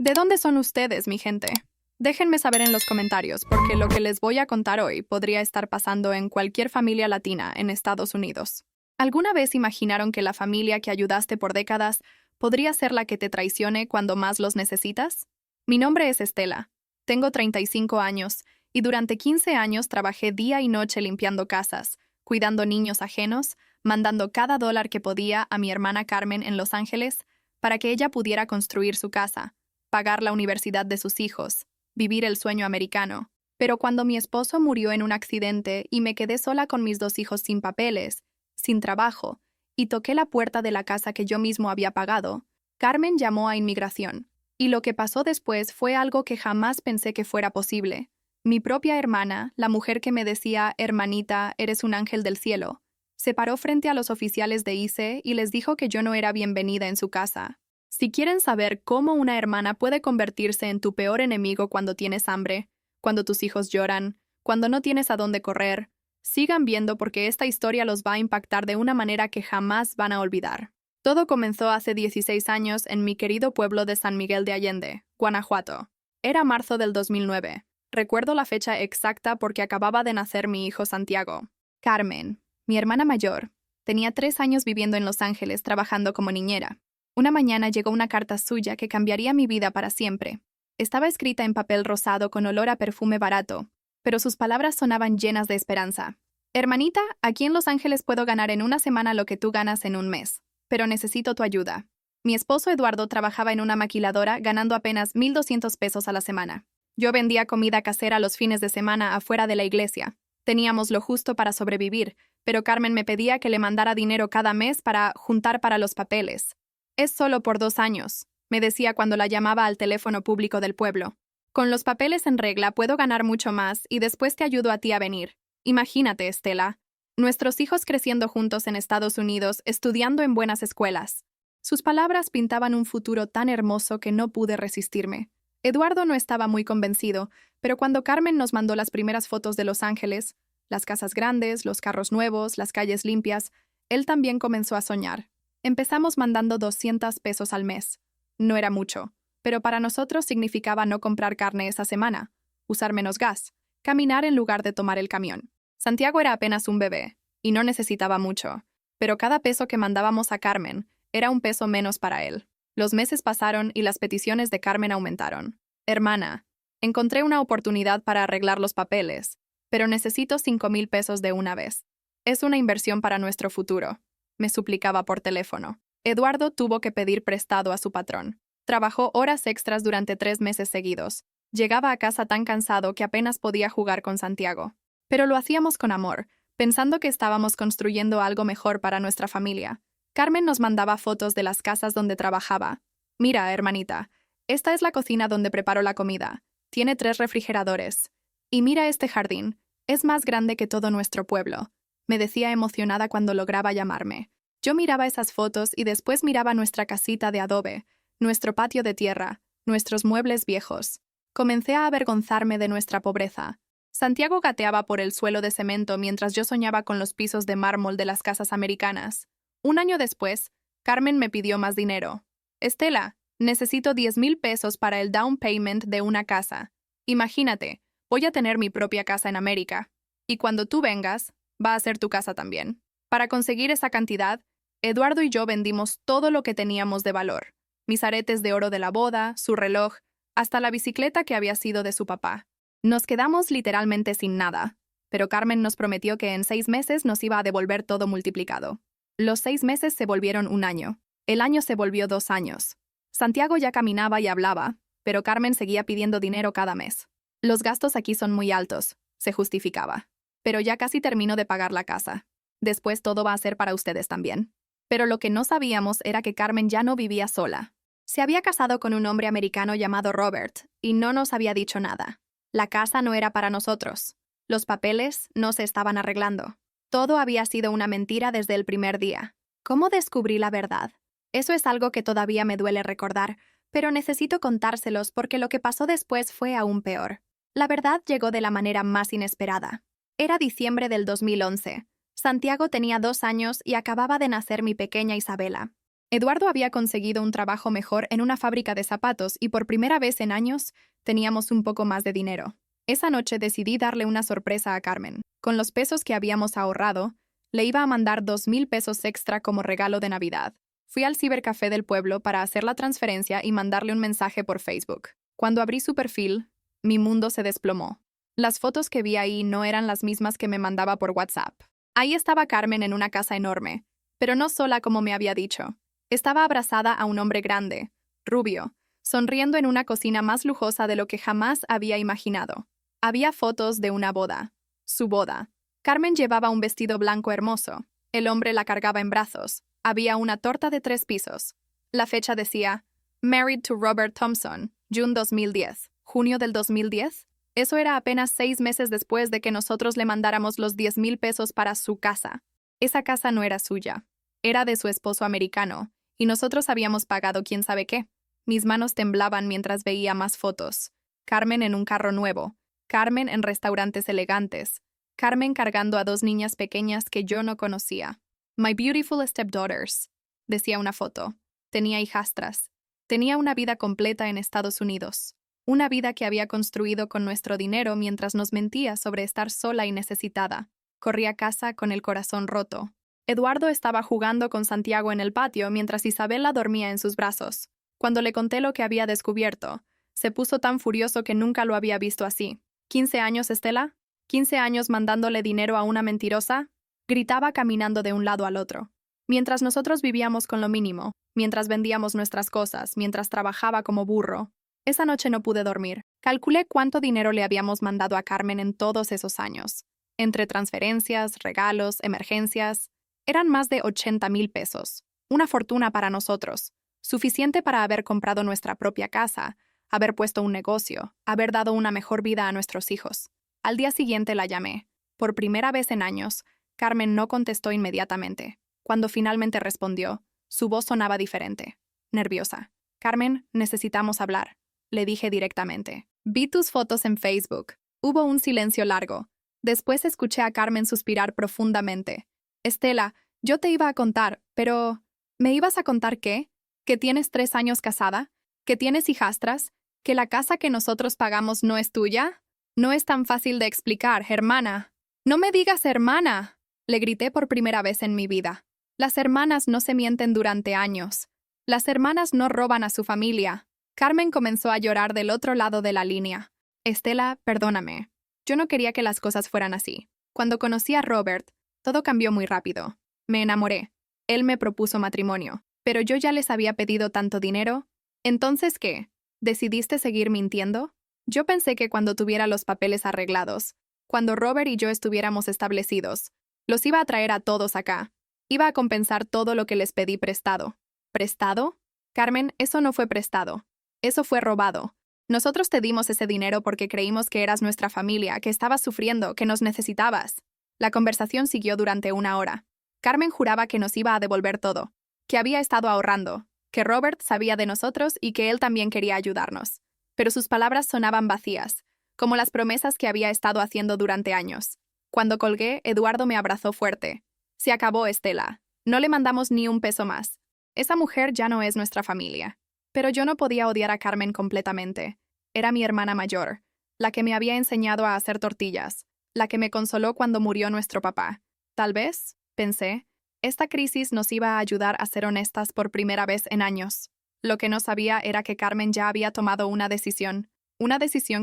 ¿De dónde son ustedes, mi gente? Déjenme saber en los comentarios, porque lo que les voy a contar hoy podría estar pasando en cualquier familia latina en Estados Unidos. ¿Alguna vez imaginaron que la familia que ayudaste por décadas podría ser la que te traicione cuando más los necesitas? Mi nombre es Estela. Tengo 35 años y durante 15 años trabajé día y noche limpiando casas, cuidando niños ajenos, mandando cada dólar que podía a mi hermana Carmen en Los Ángeles para que ella pudiera construir su casa, pagar la universidad de sus hijos, vivir el sueño americano. Pero cuando mi esposo murió en un accidente y me quedé sola con mis 2 hijos sin papeles, sin trabajo, y toqué la puerta de la casa que yo mismo había pagado, Carmen llamó a inmigración. Y lo que pasó después fue algo que jamás pensé que fuera posible. Mi propia hermana, la mujer que me decía, hermanita, eres un ángel del cielo, se paró frente a los oficiales de ICE y les dijo que yo no era bienvenida en su casa. Si quieren saber cómo una hermana puede convertirse en tu peor enemigo cuando tienes hambre, cuando tus hijos lloran, cuando no tienes a dónde correr, sigan viendo porque esta historia los va a impactar de una manera que jamás van a olvidar. Todo comenzó hace 16 años en mi querido pueblo de San Miguel de Allende, Guanajuato. Era marzo del 2009. Recuerdo la fecha exacta porque acababa de nacer mi hijo Santiago. Carmen, mi hermana mayor, tenía 3 años viviendo en Los Ángeles trabajando como niñera. Una mañana llegó una carta suya que cambiaría mi vida para siempre. Estaba escrita en papel rosado con olor a perfume barato, pero sus palabras sonaban llenas de esperanza. Hermanita, aquí en Los Ángeles puedo ganar en una semana lo que tú ganas en un mes, pero necesito tu ayuda. Mi esposo Eduardo trabajaba en una maquiladora ganando apenas $1,200 a la semana. Yo vendía comida casera los fines de semana afuera de la iglesia. Teníamos lo justo para sobrevivir, pero Carmen me pedía que le mandara dinero cada mes para juntar para los papeles. Es solo por 2 años, me decía cuando la llamaba al teléfono público del pueblo. Con los papeles en regla puedo ganar mucho más y después te ayudo a ti a venir. Imagínate, Estela. Nuestros hijos creciendo juntos en Estados Unidos, estudiando en buenas escuelas. Sus palabras pintaban un futuro tan hermoso que no pude resistirme. Eduardo no estaba muy convencido, pero cuando Carmen nos mandó las primeras fotos de Los Ángeles, las casas grandes, los carros nuevos, las calles limpias, él también comenzó a soñar. Empezamos mandando $200 al mes. No era mucho, pero para nosotros significaba no comprar carne esa semana, usar menos gas, caminar en lugar de tomar el camión. Santiago era apenas un bebé, y no necesitaba mucho, pero cada peso que mandábamos a Carmen era un peso menos para él. Los meses pasaron y las peticiones de Carmen aumentaron. Hermana, encontré una oportunidad para arreglar los papeles, pero necesito $5,000 de una vez. Es una inversión para nuestro futuro, me suplicaba por teléfono. Eduardo tuvo que pedir prestado a su patrón. Trabajó horas extras durante 3 meses seguidos. Llegaba a casa tan cansado que apenas podía jugar con Santiago. Pero lo hacíamos con amor, pensando que estábamos construyendo algo mejor para nuestra familia. Carmen nos mandaba fotos de las casas donde trabajaba. Mira, hermanita, esta es la cocina donde preparo la comida. Tiene 3 refrigeradores. Y mira este jardín, es más grande que todo nuestro pueblo, me decía emocionada cuando lograba llamarme. Yo miraba esas fotos y después miraba nuestra casita de adobe, nuestro patio de tierra, nuestros muebles viejos. Comencé a avergonzarme de nuestra pobreza. Santiago gateaba por el suelo de cemento mientras yo soñaba con los pisos de mármol de las casas americanas. Un año después, Carmen me pidió más dinero. Estela, necesito $10,000 para el down payment de una casa. Imagínate, voy a tener mi propia casa en América. Y cuando tú vengas, va a ser tu casa también. Para conseguir esa cantidad, Eduardo y yo vendimos todo lo que teníamos de valor. Mis aretes de oro de la boda, su reloj, hasta la bicicleta que había sido de su papá. Nos quedamos literalmente sin nada, pero Carmen nos prometió que en 6 meses nos iba a devolver todo multiplicado. Los 6 meses se volvieron un año. El año se volvió 2 años. Santiago ya caminaba y hablaba, pero Carmen seguía pidiendo dinero cada mes. Los gastos aquí son muy altos, se justificaba. Pero ya casi termino de pagar la casa. Después todo va a ser para ustedes también. Pero lo que no sabíamos era que Carmen ya no vivía sola. Se había casado con un hombre americano llamado Robert, y no nos había dicho nada. La casa no era para nosotros. Los papeles no se estaban arreglando. Todo había sido una mentira desde el primer día. ¿Cómo descubrí la verdad? Eso es algo que todavía me duele recordar, pero necesito contárselos porque lo que pasó después fue aún peor. La verdad llegó de la manera más inesperada. Era diciembre del 2011. Santiago tenía 2 años y acababa de nacer mi pequeña Isabela. Eduardo había conseguido un trabajo mejor en una fábrica de zapatos y por primera vez en años teníamos un poco más de dinero. Esa noche decidí darle una sorpresa a Carmen. Con los pesos que habíamos ahorrado, le iba a mandar 2,000 pesos extra como regalo de Navidad. Fui al cibercafé del pueblo para hacer la transferencia y mandarle un mensaje por Facebook. Cuando abrí su perfil, mi mundo se desplomó. Las fotos que vi ahí no eran las mismas que me mandaba por WhatsApp. Ahí estaba Carmen en una casa enorme, pero no sola como me había dicho. Estaba abrazada a un hombre grande, rubio, sonriendo en una cocina más lujosa de lo que jamás había imaginado. Había fotos de una boda. Su boda. Carmen llevaba un vestido blanco hermoso. El hombre la cargaba en brazos. Había una torta de 3 pisos. La fecha decía, Married to Robert Thompson, June 2010. ¿Junio del 2010? Eso era apenas 6 meses después de que nosotros le mandáramos los 10,000 pesos para su casa. Esa casa no era suya. Era de su esposo americano. Y nosotros habíamos pagado quién sabe qué. Mis manos temblaban mientras veía más fotos. Carmen en un carro nuevo. Carmen en restaurantes elegantes. Carmen cargando a 2 niñas pequeñas que yo no conocía. My beautiful stepdaughters, decía una foto. Tenía hijastras. Tenía una vida completa en Estados Unidos. Una vida que había construido con nuestro dinero mientras nos mentía sobre estar sola y necesitada. Corrí a casa con el corazón roto. Eduardo estaba jugando con Santiago en el patio mientras Isabela dormía en sus brazos. Cuando le conté lo que había descubierto, se puso tan furioso que nunca lo había visto así. ¿15 años, Estela? ¿15 años mandándole dinero a una mentirosa? Gritaba caminando de un lado al otro. Mientras nosotros vivíamos con lo mínimo, mientras vendíamos nuestras cosas, mientras trabajaba como burro. Esa noche no pude dormir. Calculé cuánto dinero le habíamos mandado a Carmen en todos esos años. Entre transferencias, regalos, emergencias. Eran más de 80,000 pesos. Una fortuna para nosotros. Suficiente para haber comprado nuestra propia casa, haber puesto un negocio, haber dado una mejor vida a nuestros hijos. Al día siguiente la llamé. Por primera vez en años, Carmen no contestó inmediatamente. Cuando finalmente respondió, su voz sonaba diferente. Nerviosa. Carmen, necesitamos hablar. Le dije directamente. Vi tus fotos en Facebook. Hubo un silencio largo. Después escuché a Carmen suspirar profundamente. Estela, yo te iba a contar, pero... ¿Me ibas a contar qué? ¿Que tienes 3 años casada? ¿Que tienes hijastras? ¿Que la casa que nosotros pagamos no es tuya? No es tan fácil de explicar, hermana. ¡No me digas hermana! Le grité por primera vez en mi vida. Las hermanas no se mienten durante años. Las hermanas no roban a su familia. Carmen comenzó a llorar del otro lado de la línea. Estela, perdóname. Yo no quería que las cosas fueran así. Cuando conocí a Robert, todo cambió muy rápido. Me enamoré. Él me propuso matrimonio. Pero yo ya les había pedido tanto dinero. ¿Entonces qué? ¿Decidiste seguir mintiendo? Yo pensé que cuando tuviera los papeles arreglados, cuando Robert y yo estuviéramos establecidos, los iba a traer a todos acá. Iba a compensar todo lo que les pedí prestado. ¿Prestado? Carmen, eso no fue prestado. Eso fue robado. Nosotros te dimos ese dinero porque creímos que eras nuestra familia, que estabas sufriendo, que nos necesitabas. La conversación siguió durante 1 hora. Carmen juraba que nos iba a devolver todo, que había estado ahorrando, que Robert sabía de nosotros y que él también quería ayudarnos. Pero sus palabras sonaban vacías, como las promesas que había estado haciendo durante años. Cuando colgué, Eduardo me abrazó fuerte. Se acabó, Estela. No le mandamos ni un peso más. Esa mujer ya no es nuestra familia. Pero yo no podía odiar a Carmen completamente. Era mi hermana mayor, la que me había enseñado a hacer tortillas, la que me consoló cuando murió nuestro papá. Tal vez, pensé, esta crisis nos iba a ayudar a ser honestas por primera vez en años. Lo que no sabía era que Carmen ya había tomado una decisión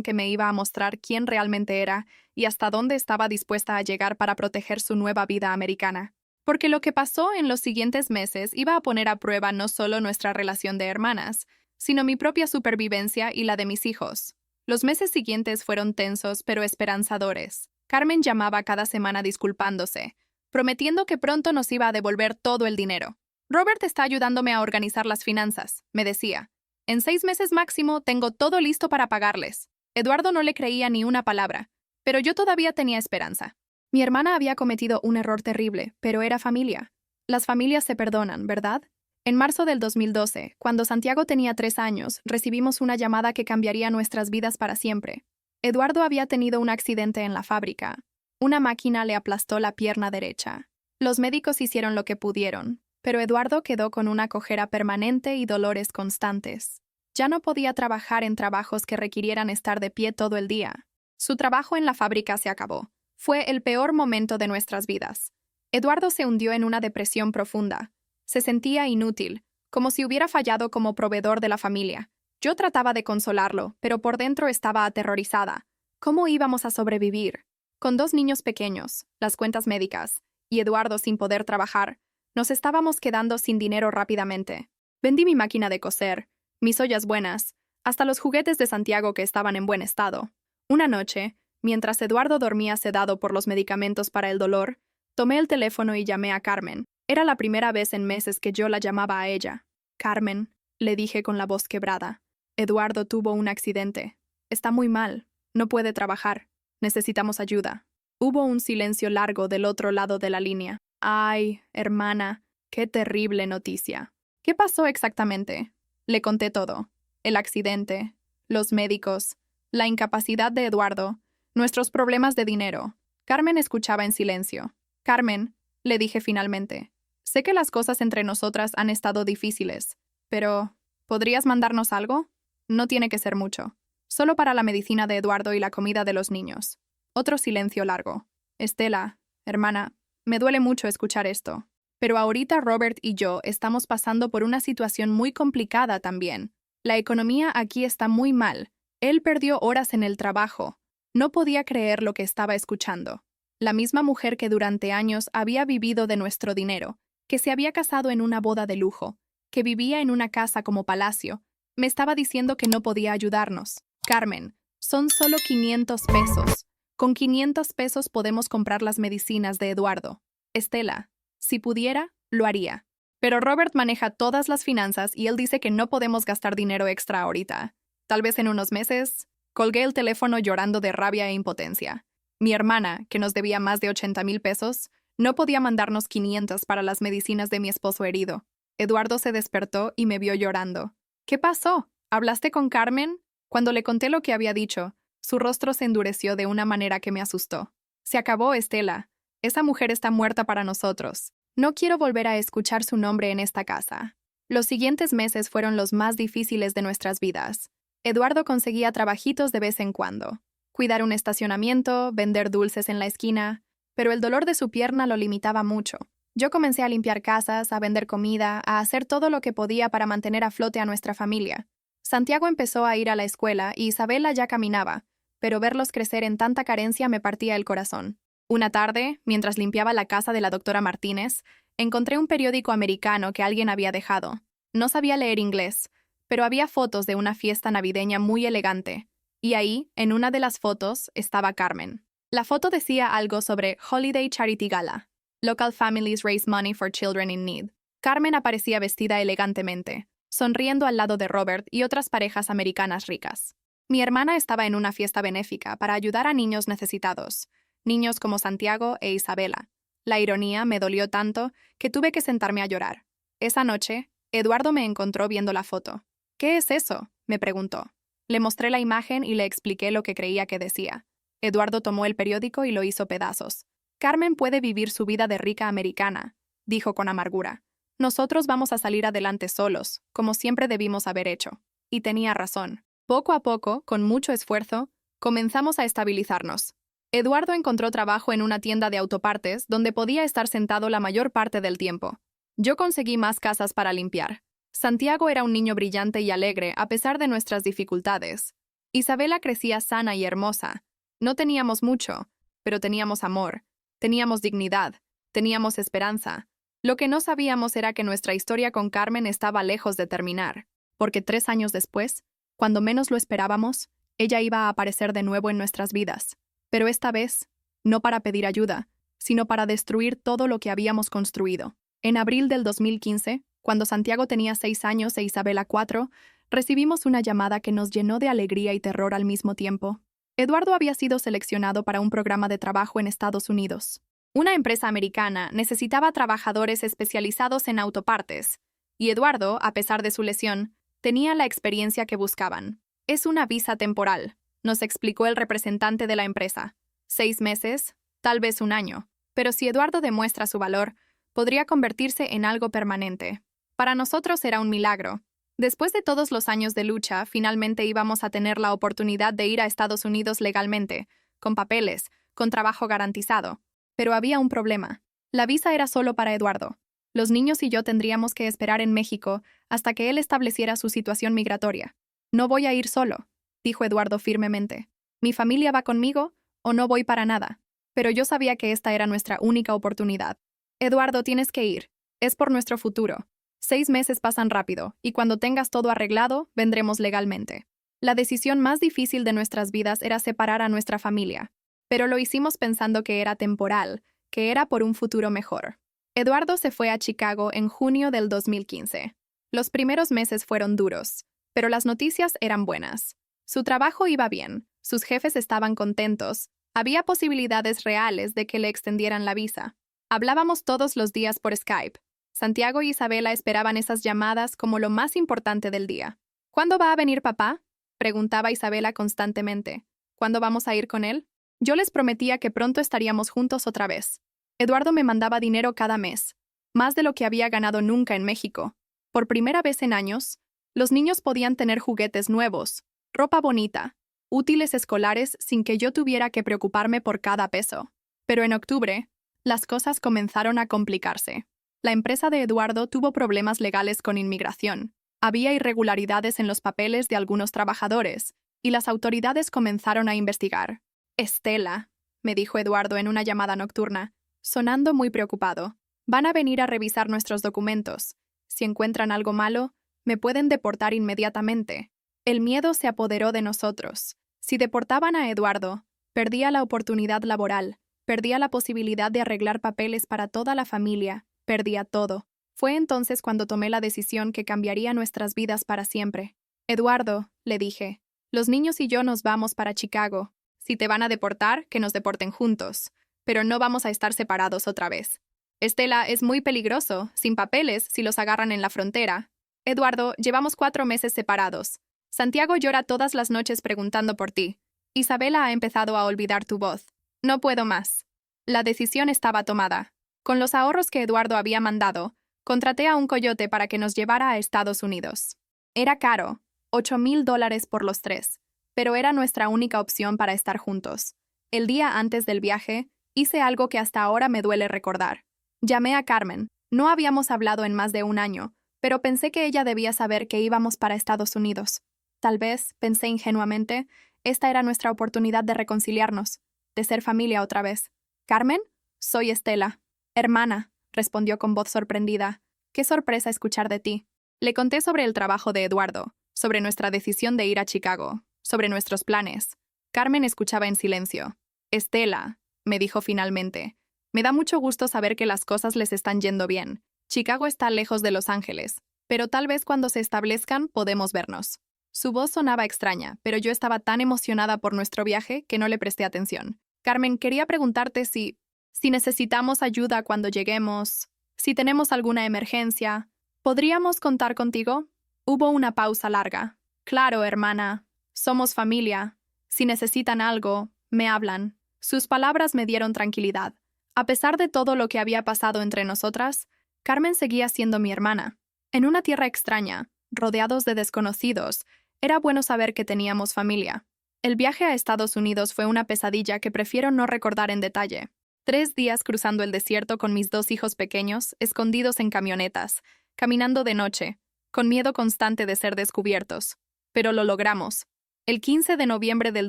que me iba a mostrar quién realmente era y hasta dónde estaba dispuesta a llegar para proteger su nueva vida americana. Porque lo que pasó en los siguientes meses iba a poner a prueba no solo nuestra relación de hermanas, sino mi propia supervivencia y la de mis hijos. Los meses siguientes fueron tensos pero esperanzadores. Carmen llamaba cada semana disculpándose, prometiendo que pronto nos iba a devolver todo el dinero. Robert está ayudándome a organizar las finanzas, me decía. En 6 meses máximo tengo todo listo para pagarles. Eduardo no le creía ni una palabra, pero yo todavía tenía esperanza. Mi hermana había cometido un error terrible, pero era familia. Las familias se perdonan, ¿verdad? En marzo del 2012, cuando Santiago tenía 3 años, recibimos una llamada que cambiaría nuestras vidas para siempre. Eduardo había tenido un accidente en la fábrica. Una máquina le aplastó la pierna derecha. Los médicos hicieron lo que pudieron, pero Eduardo quedó con una cojera permanente y dolores constantes. Ya no podía trabajar en trabajos que requirieran estar de pie todo el día. Su trabajo en la fábrica se acabó. Fue el peor momento de nuestras vidas. Eduardo se hundió en una depresión profunda. Se sentía inútil, como si hubiera fallado como proveedor de la familia. Yo trataba de consolarlo, pero por dentro estaba aterrorizada. ¿Cómo íbamos a sobrevivir? Con 2 niños pequeños, las cuentas médicas, y Eduardo sin poder trabajar, nos estábamos quedando sin dinero rápidamente. Vendí mi máquina de coser, mis ollas buenas, hasta los juguetes de Santiago que estaban en buen estado. Una noche, mientras Eduardo dormía sedado por los medicamentos para el dolor, tomé el teléfono y llamé a Carmen. Era la primera vez en meses que yo la llamaba a ella. «Carmen», le dije con la voz quebrada, «Eduardo tuvo un accidente. Está muy mal. No puede trabajar. Necesitamos ayuda». Hubo un silencio largo del otro lado de la línea. «Ay, hermana, qué terrible noticia». «¿Qué pasó exactamente?» Le conté todo. El accidente, los médicos, la incapacidad de Eduardo, nuestros problemas de dinero. Carmen escuchaba en silencio. «Carmen», le dije finalmente, «sé que las cosas entre nosotras han estado difíciles, pero ¿podrías mandarnos algo? No tiene que ser mucho. Solo para la medicina de Eduardo y la comida de los niños». Otro silencio largo. «Estela, hermana, me duele mucho escuchar esto. Pero ahorita Robert y yo estamos pasando por una situación muy complicada también. La economía aquí está muy mal. Él perdió horas en el trabajo. No podía creer lo que estaba escuchando. La misma mujer que durante años había vivido de nuestro dinero, que se había casado en una boda de lujo, que vivía en una casa como palacio, me estaba diciendo que no podía ayudarnos. «Carmen, son solo 500 pesos. Con 500 pesos podemos comprar las medicinas de Eduardo. Estela, si pudiera, lo haría. Pero Robert maneja todas las finanzas y él dice que no podemos gastar dinero extra ahorita. Tal vez en unos meses». Colgué el teléfono llorando de rabia e impotencia. Mi hermana, que nos debía más de 80,000 pesos, no podía mandarnos 500 para las medicinas de mi esposo herido. Eduardo se despertó y me vio llorando. «¿Qué pasó? ¿Hablaste con Carmen?» Cuando le conté lo que había dicho, su rostro se endureció de una manera que me asustó. «Se acabó, Estela. Esa mujer está muerta para nosotros. No quiero volver a escuchar su nombre en esta casa». Los siguientes meses fueron los más difíciles de nuestras vidas. Eduardo conseguía trabajitos de vez en cuando. Cuidar un estacionamiento, vender dulces en la esquina, pero el dolor de su pierna lo limitaba mucho. Yo comencé a limpiar casas, a vender comida, a hacer todo lo que podía para mantener a flote a nuestra familia. Santiago empezó a ir a la escuela y Isabela ya caminaba, pero verlos crecer en tanta carencia me partía el corazón. Una tarde, mientras limpiaba la casa de la doctora Martínez, encontré un periódico americano que alguien había dejado. No sabía leer inglés, pero había fotos de una fiesta navideña muy elegante, y ahí, en una de las fotos, estaba Carmen. La foto decía algo sobre Holiday Charity Gala. Local families raise money for children in need. Carmen aparecía vestida elegantemente, sonriendo al lado de Robert y otras parejas americanas ricas. Mi hermana estaba en una fiesta benéfica para ayudar a niños necesitados, niños como Santiago e Isabela. La ironía me dolió tanto que tuve que sentarme a llorar. Esa noche, Eduardo me encontró viendo la foto. «¿Qué es eso?», me preguntó. Le mostré la imagen y le expliqué lo que creía que decía. Eduardo tomó el periódico y lo hizo pedazos. «Carmen puede vivir su vida de rica americana», dijo con amargura. «Nosotros vamos a salir adelante solos, como siempre debimos haber hecho». Y tenía razón. Poco a poco, con mucho esfuerzo, comenzamos a estabilizarnos. Eduardo encontró trabajo en una tienda de autopartes donde podía estar sentado la mayor parte del tiempo. Yo conseguí más casas para limpiar. Santiago era un niño brillante y alegre a pesar de nuestras dificultades. Isabela crecía sana y hermosa. No teníamos mucho, pero teníamos amor, teníamos dignidad, teníamos esperanza. Lo que no sabíamos era que nuestra historia con Carmen estaba lejos de terminar, porque 3 años después, cuando menos lo esperábamos, ella iba a aparecer de nuevo en nuestras vidas. Pero esta vez, no para pedir ayuda, sino para destruir todo lo que habíamos construido. En abril del 2015, cuando Santiago tenía 6 años e Isabela 4, recibimos una llamada que nos llenó de alegría y terror al mismo tiempo. Eduardo había sido seleccionado para un programa de trabajo en Estados Unidos. Una empresa americana necesitaba trabajadores especializados en autopartes, y Eduardo, a pesar de su lesión, tenía la experiencia que buscaban. «Es una visa temporal», nos explicó el representante de la empresa. 6 meses, tal vez 1 año. Pero si Eduardo demuestra su valor, podría convertirse en algo permanente. Para nosotros era un milagro. Después de todos los años de lucha, finalmente íbamos a tener la oportunidad de ir a Estados Unidos legalmente, con papeles, con trabajo garantizado. Pero había un problema. La visa era solo para Eduardo. Los niños y yo tendríamos que esperar en México hasta que él estableciera su situación migratoria. No voy a ir solo, dijo Eduardo firmemente. Mi familia va conmigo o no voy para nada. Pero yo sabía que esta era nuestra única oportunidad. Eduardo, tienes que ir. Es por nuestro futuro. 6 meses pasan rápido, y cuando tengas todo arreglado, vendremos legalmente. La decisión más difícil de nuestras vidas era separar a nuestra familia, pero lo hicimos pensando que era temporal, que era por un futuro mejor. Eduardo se fue a Chicago en junio del 2015. Los primeros meses fueron duros, pero las noticias eran buenas. Su trabajo iba bien, sus jefes estaban contentos, había posibilidades reales de que le extendieran la visa. Hablábamos todos los días por Skype. Santiago y Isabela esperaban esas llamadas como lo más importante del día. ¿Cuándo va a venir papá?, preguntaba Isabela constantemente. ¿Cuándo vamos a ir con él? Yo les prometía que pronto estaríamos juntos otra vez. Eduardo me mandaba dinero cada mes, más de lo que había ganado nunca en México. Por primera vez en años, los niños podían tener juguetes nuevos, ropa bonita, útiles escolares sin que yo tuviera que preocuparme por cada peso. Pero en octubre, las cosas comenzaron a complicarse. La empresa de Eduardo tuvo problemas legales con inmigración. Había irregularidades en los papeles de algunos trabajadores, y las autoridades comenzaron a investigar. Estela, me dijo Eduardo en una llamada nocturna, sonando muy preocupado. Van a venir a revisar nuestros documentos. Si encuentran algo malo, me pueden deportar inmediatamente. El miedo se apoderó de nosotros. Si deportaban a Eduardo, perdía la oportunidad laboral, perdía la posibilidad de arreglar papeles para toda la familia, perdía todo. Fue entonces cuando tomé la decisión que cambiaría nuestras vidas para siempre. Eduardo, le dije, los niños y yo nos vamos para Chicago. Si te van a deportar, que nos deporten juntos. Pero no vamos a estar separados otra vez. Estela, es muy peligroso, sin papeles, si los agarran en la frontera. Eduardo, llevamos 4 meses separados. Santiago llora todas las noches preguntando por ti. Isabela ha empezado a olvidar tu voz. No puedo más. La decisión estaba tomada. Con los ahorros que Eduardo había mandado, contraté a un coyote para que nos llevara a Estados Unidos. Era caro, $8,000 por los 3, pero era nuestra única opción para estar juntos. El día antes del viaje, hice algo que hasta ahora me duele recordar. Llamé a Carmen. No habíamos hablado en más de un año, pero pensé que ella debía saber que íbamos para Estados Unidos. Tal vez, pensé ingenuamente, esta era nuestra oportunidad de reconciliarnos, de ser familia otra vez. ¿Carmen? Soy Estela. Hermana, respondió con voz sorprendida. Qué sorpresa escuchar de ti. Le conté sobre el trabajo de Eduardo, sobre nuestra decisión de ir a Chicago, sobre nuestros planes. Carmen escuchaba en silencio. Estela, me dijo finalmente, me da mucho gusto saber que las cosas les están yendo bien. Chicago está lejos de Los Ángeles, pero tal vez cuando se establezcan podemos vernos. Su voz sonaba extraña, pero yo estaba tan emocionada por nuestro viaje que no le presté atención. Carmen, quería preguntarte si necesitamos ayuda cuando lleguemos, si tenemos alguna emergencia, ¿podríamos contar contigo? Hubo una pausa larga. Claro, hermana, somos familia. Si necesitan algo, me hablan. Sus palabras me dieron tranquilidad. A pesar de todo lo que había pasado entre nosotras, Carmen seguía siendo mi hermana. En una tierra extraña, rodeados de desconocidos, era bueno saber que teníamos familia. El viaje a Estados Unidos fue una pesadilla que prefiero no recordar en detalle. 3 días cruzando el desierto con mis 2 hijos pequeños, escondidos en camionetas, caminando de noche, con miedo constante de ser descubiertos. Pero lo logramos. El 15 de noviembre del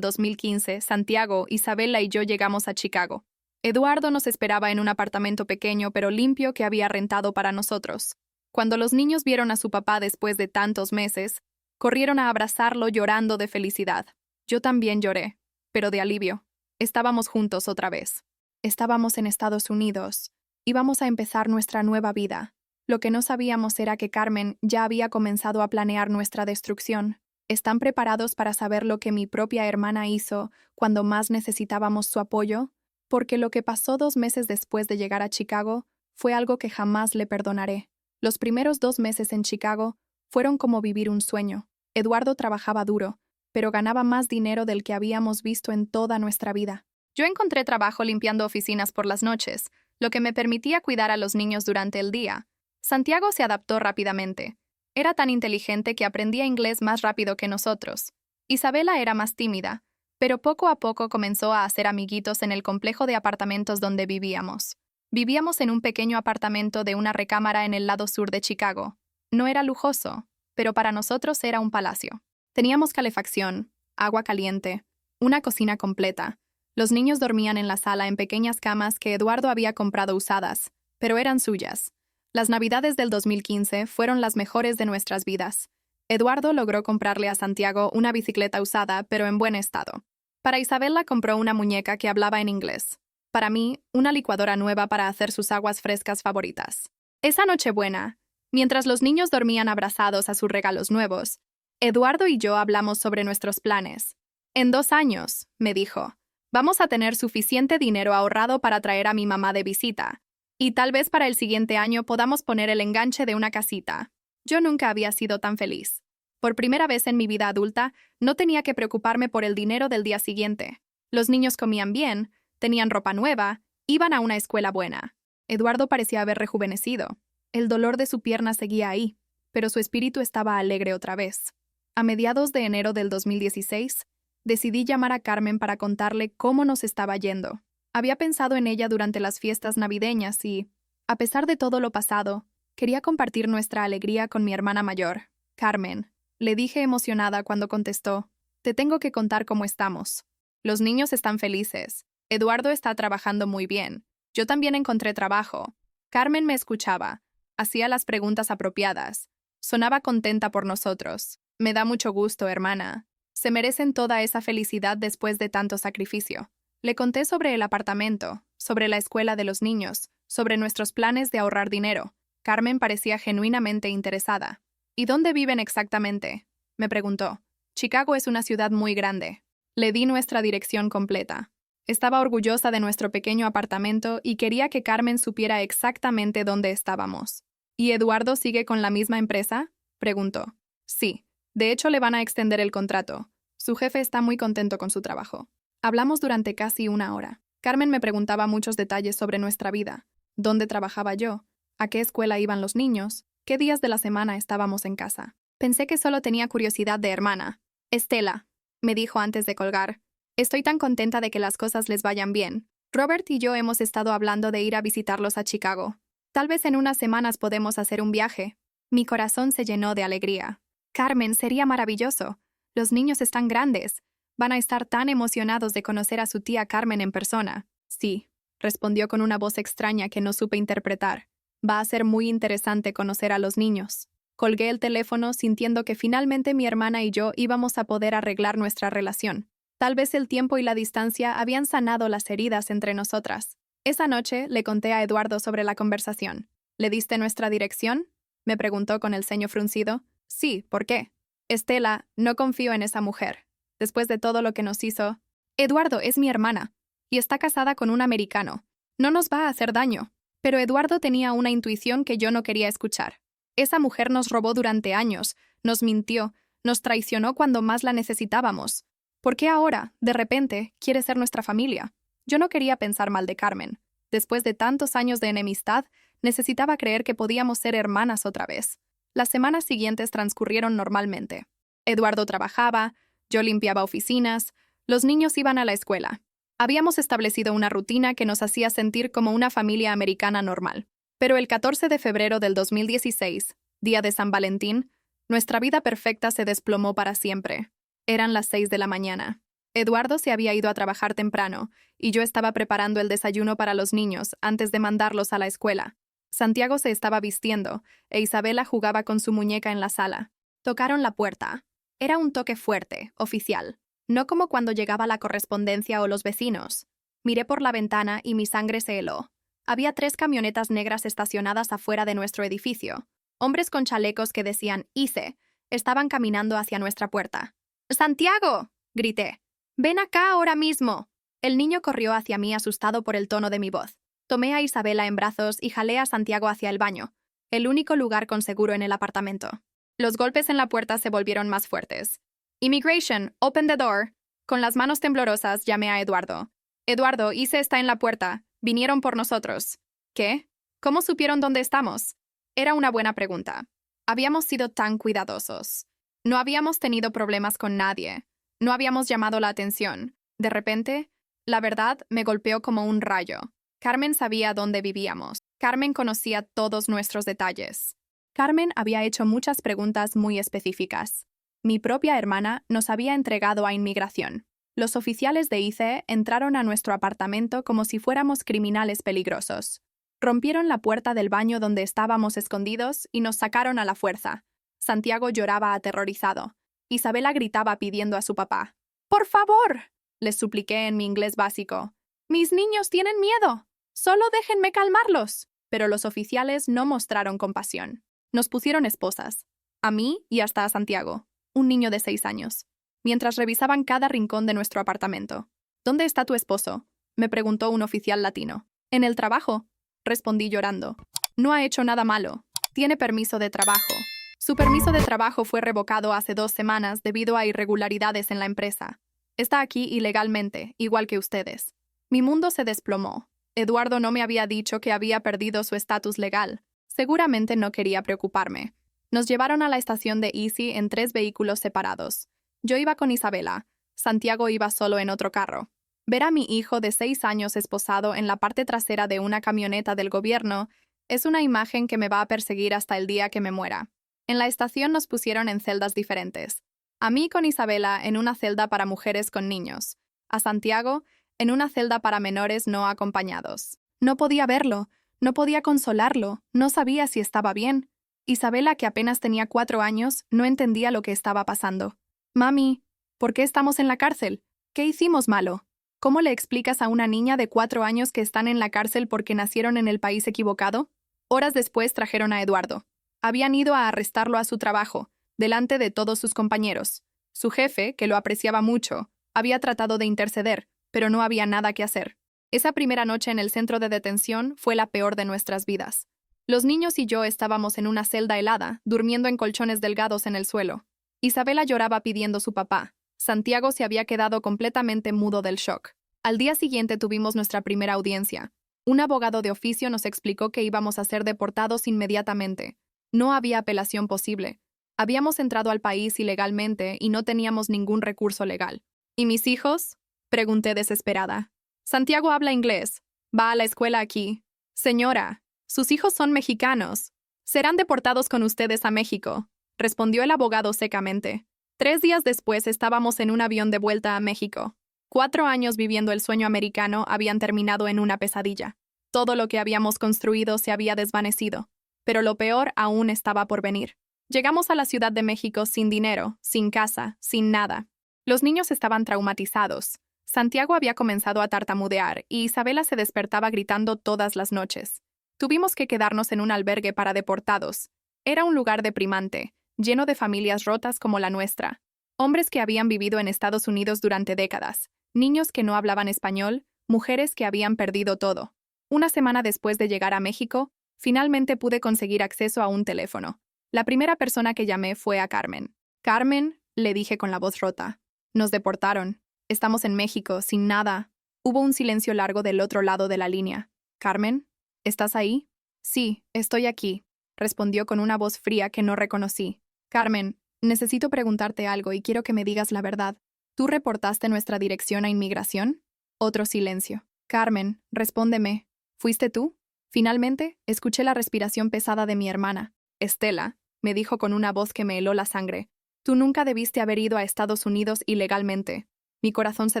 2015, Santiago, Isabela y yo llegamos a Chicago. Eduardo nos esperaba en un apartamento pequeño pero limpio que había rentado para nosotros. Cuando los niños vieron a su papá después de tantos meses, corrieron a abrazarlo llorando de felicidad. Yo también lloré, pero de alivio. Estábamos juntos otra vez. Estábamos en Estados Unidos. Íbamos a empezar nuestra nueva vida. Lo que no sabíamos era que Carmen ya había comenzado a planear nuestra destrucción. ¿Están preparados para saber lo que mi propia hermana hizo cuando más necesitábamos su apoyo? Porque lo que pasó 2 meses después de llegar a Chicago fue algo que jamás le perdonaré. Los primeros 2 meses en Chicago fueron como vivir un sueño. Eduardo trabajaba duro, pero ganaba más dinero del que habíamos visto en toda nuestra vida. Yo encontré trabajo limpiando oficinas por las noches, lo que me permitía cuidar a los niños durante el día. Santiago se adaptó rápidamente. Era tan inteligente que aprendía inglés más rápido que nosotros. Isabela era más tímida, pero poco a poco comenzó a hacer amiguitos en el complejo de apartamentos donde vivíamos. Vivíamos en un pequeño apartamento de una recámara en el lado sur de Chicago. No era lujoso, pero para nosotros era un palacio. Teníamos calefacción, agua caliente, una cocina completa. Los niños dormían en la sala en pequeñas camas que Eduardo había comprado usadas, pero eran suyas. Las Navidades del 2015 fueron las mejores de nuestras vidas. Eduardo logró comprarle a Santiago una bicicleta usada, pero en buen estado. Para Isabela compró una muñeca que hablaba en inglés. Para mí, una licuadora nueva para hacer sus aguas frescas favoritas. Esa Nochebuena, mientras los niños dormían abrazados a sus regalos nuevos, Eduardo y yo hablamos sobre nuestros planes. En 2 años, me dijo, vamos a tener suficiente dinero ahorrado para traer a mi mamá de visita. Y tal vez para el siguiente año podamos poner el enganche de una casita. Yo nunca había sido tan feliz. Por primera vez en mi vida adulta, no tenía que preocuparme por el dinero del día siguiente. Los niños comían bien, tenían ropa nueva, iban a una escuela buena. Eduardo parecía haber rejuvenecido. El dolor de su pierna seguía ahí, pero su espíritu estaba alegre otra vez. A mediados de enero del 2016, decidí llamar a Carmen para contarle cómo nos estaba yendo. Había pensado en ella durante las fiestas navideñas y, a pesar de todo lo pasado, quería compartir nuestra alegría con mi hermana mayor, Carmen. Le dije emocionada cuando contestó, «Te tengo que contar cómo estamos. Los niños están felices. Eduardo está trabajando muy bien. Yo también encontré trabajo». Carmen me escuchaba, hacía las preguntas apropiadas. Sonaba contenta por nosotros. «Me da mucho gusto, hermana. Se merecen toda esa felicidad después de tanto sacrificio». Le conté sobre el apartamento, sobre la escuela de los niños, sobre nuestros planes de ahorrar dinero. Carmen parecía genuinamente interesada. «¿Y dónde viven exactamente?», me preguntó. «Chicago es una ciudad muy grande». Le di nuestra dirección completa. Estaba orgullosa de nuestro pequeño apartamento y quería que Carmen supiera exactamente dónde estábamos. «¿Y Eduardo sigue con la misma empresa?», preguntó. «Sí. De hecho, le van a extender el contrato. Su jefe está muy contento con su trabajo». Hablamos durante casi 1 hora. Carmen me preguntaba muchos detalles sobre nuestra vida. ¿Dónde trabajaba yo? ¿A qué escuela iban los niños? ¿Qué días de la semana estábamos en casa? Pensé que solo tenía curiosidad de hermana. «Estela», me dijo antes de colgar, «estoy tan contenta de que las cosas les vayan bien. Robert y yo hemos estado hablando de ir a visitarlos a Chicago. Tal vez en unas semanas podemos hacer un viaje». Mi corazón se llenó de alegría. «Carmen, sería maravilloso. Los niños están grandes. Van a estar tan emocionados de conocer a su tía Carmen en persona». «Sí», respondió con una voz extraña que no supe interpretar. «Va a ser muy interesante conocer a los niños». Colgué el teléfono sintiendo que finalmente mi hermana y yo íbamos a poder arreglar nuestra relación. Tal vez el tiempo y la distancia habían sanado las heridas entre nosotras. Esa noche le conté a Eduardo sobre la conversación. «¿Le diste nuestra dirección?», me preguntó con el ceño fruncido. «Sí, ¿por qué?». «Estela, no confío en esa mujer. Después de todo lo que nos hizo». «Eduardo es mi hermana, y está casada con un americano. No nos va a hacer daño». Pero Eduardo tenía una intuición que yo no quería escuchar. «Esa mujer nos robó durante años, nos mintió, nos traicionó cuando más la necesitábamos. ¿Por qué ahora, de repente, quiere ser nuestra familia?». Yo no quería pensar mal de Carmen. Después de tantos años de enemistad, necesitaba creer que podíamos ser hermanas otra vez. Las semanas siguientes transcurrieron normalmente. Eduardo trabajaba, yo limpiaba oficinas, los niños iban a la escuela. Habíamos establecido una rutina que nos hacía sentir como una familia americana normal. Pero el 14 de febrero del 2016, día de San Valentín, nuestra vida perfecta se desplomó para siempre. Eran las 6 de la mañana. Eduardo se había ido a trabajar temprano, y yo estaba preparando el desayuno para los niños antes de mandarlos a la escuela. Santiago se estaba vistiendo, e Isabela jugaba con su muñeca en la sala. Tocaron la puerta. Era un toque fuerte, oficial. No como cuando llegaba la correspondencia o los vecinos. Miré por la ventana y mi sangre se heló. Había 3 camionetas negras estacionadas afuera de nuestro edificio. Hombres con chalecos que decían «ICE» estaban caminando hacia nuestra puerta. «¡Santiago!», grité. «¡Ven acá ahora mismo!». El niño corrió hacia mí asustado por el tono de mi voz. Tomé a Isabela en brazos y jalé a Santiago hacia el baño, el único lugar con seguro en el apartamento. Los golpes en la puerta se volvieron más fuertes. «Immigration, open the door». Con las manos temblorosas llamé a Eduardo. «Eduardo, ICE está en la puerta. Vinieron por nosotros». ¿Qué? ¿Cómo supieron dónde estamos? Era una buena pregunta. Habíamos sido tan cuidadosos. No habíamos tenido problemas con nadie. No habíamos llamado la atención. De repente, la verdad me golpeó como un rayo. Carmen sabía dónde vivíamos. Carmen conocía todos nuestros detalles. Carmen había hecho muchas preguntas muy específicas. Mi propia hermana nos había entregado a inmigración. Los oficiales de ICE entraron a nuestro apartamento como si fuéramos criminales peligrosos. Rompieron la puerta del baño donde estábamos escondidos y nos sacaron a la fuerza. Santiago lloraba aterrorizado. Isabela gritaba pidiendo a su papá. ¡Por favor!, les supliqué en mi inglés básico. ¡Mis niños tienen miedo! ¡Solo déjenme calmarlos! Pero los oficiales no mostraron compasión. Nos pusieron esposas. A mí y hasta a Santiago, un niño de 6 años, mientras revisaban cada rincón de nuestro apartamento. ¿Dónde está tu esposo?, me preguntó un oficial latino. En el trabajo, respondí llorando. No ha hecho nada malo. Tiene permiso de trabajo. Su permiso de trabajo fue revocado hace 2 semanas debido a irregularidades en la empresa. Está aquí ilegalmente, igual que ustedes. Mi mundo se desplomó. Eduardo no me había dicho que había perdido su estatus legal. Seguramente no quería preocuparme. Nos llevaron a la estación de Easy en 3 vehículos separados. Yo iba con Isabela. Santiago iba solo en otro carro. Ver a mi hijo de 6 años esposado en la parte trasera de una camioneta del gobierno es una imagen que me va a perseguir hasta el día que me muera. En la estación nos pusieron en celdas diferentes. A mí con Isabela en una celda para mujeres con niños. A Santiago en una celda para menores no acompañados. No podía verlo, no podía consolarlo, no sabía si estaba bien. Isabela, que apenas tenía 4 años, no entendía lo que estaba pasando. Mami, ¿por qué estamos en la cárcel? ¿Qué hicimos malo? ¿Cómo le explicas a una niña de 4 años que están en la cárcel porque nacieron en el país equivocado? Horas después trajeron a Eduardo. Habían ido a arrestarlo a su trabajo, delante de todos sus compañeros. Su jefe, que lo apreciaba mucho, había tratado de interceder, pero no había nada que hacer. Esa primera noche en el centro de detención fue la peor de nuestras vidas. Los niños y yo estábamos en una celda helada, durmiendo en colchones delgados en el suelo. Isabela lloraba pidiendo a su papá. Santiago se había quedado completamente mudo del shock. Al día siguiente tuvimos nuestra primera audiencia. Un abogado de oficio nos explicó que íbamos a ser deportados inmediatamente. No había apelación posible. Habíamos entrado al país ilegalmente y no teníamos ningún recurso legal. ¿Y mis hijos?, pregunté desesperada. Santiago habla inglés. Va a la escuela aquí. Señora, sus hijos son mexicanos. Serán deportados con ustedes a México, respondió el abogado secamente. 3 días después estábamos en un avión de vuelta a México. 4 años viviendo el sueño americano habían terminado en una pesadilla. Todo lo que habíamos construido se había desvanecido, pero lo peor aún estaba por venir. Llegamos a la Ciudad de México sin dinero, sin casa, sin nada. Los niños estaban traumatizados. Santiago había comenzado a tartamudear y Isabela se despertaba gritando todas las noches. Tuvimos que quedarnos en un albergue para deportados. Era un lugar deprimante, lleno de familias rotas como la nuestra. Hombres que habían vivido en Estados Unidos durante décadas, niños que no hablaban español, mujeres que habían perdido todo. Una semana después de llegar a México, finalmente pude conseguir acceso a un teléfono. La primera persona que llamé fue a Carmen. Carmen, le dije con la voz rota. Nos deportaron. Estamos en México, sin nada. Hubo un silencio largo del otro lado de la línea. Carmen, ¿estás ahí? Sí, estoy aquí, respondió con una voz fría que no reconocí. Carmen, necesito preguntarte algo y quiero que me digas la verdad. ¿Tú reportaste nuestra dirección a inmigración? Otro silencio. Carmen, respóndeme. ¿Fuiste tú? Finalmente, escuché la respiración pesada de mi hermana. Estela, me dijo con una voz que me heló la sangre. Tú nunca debiste haber ido a Estados Unidos ilegalmente. Mi corazón se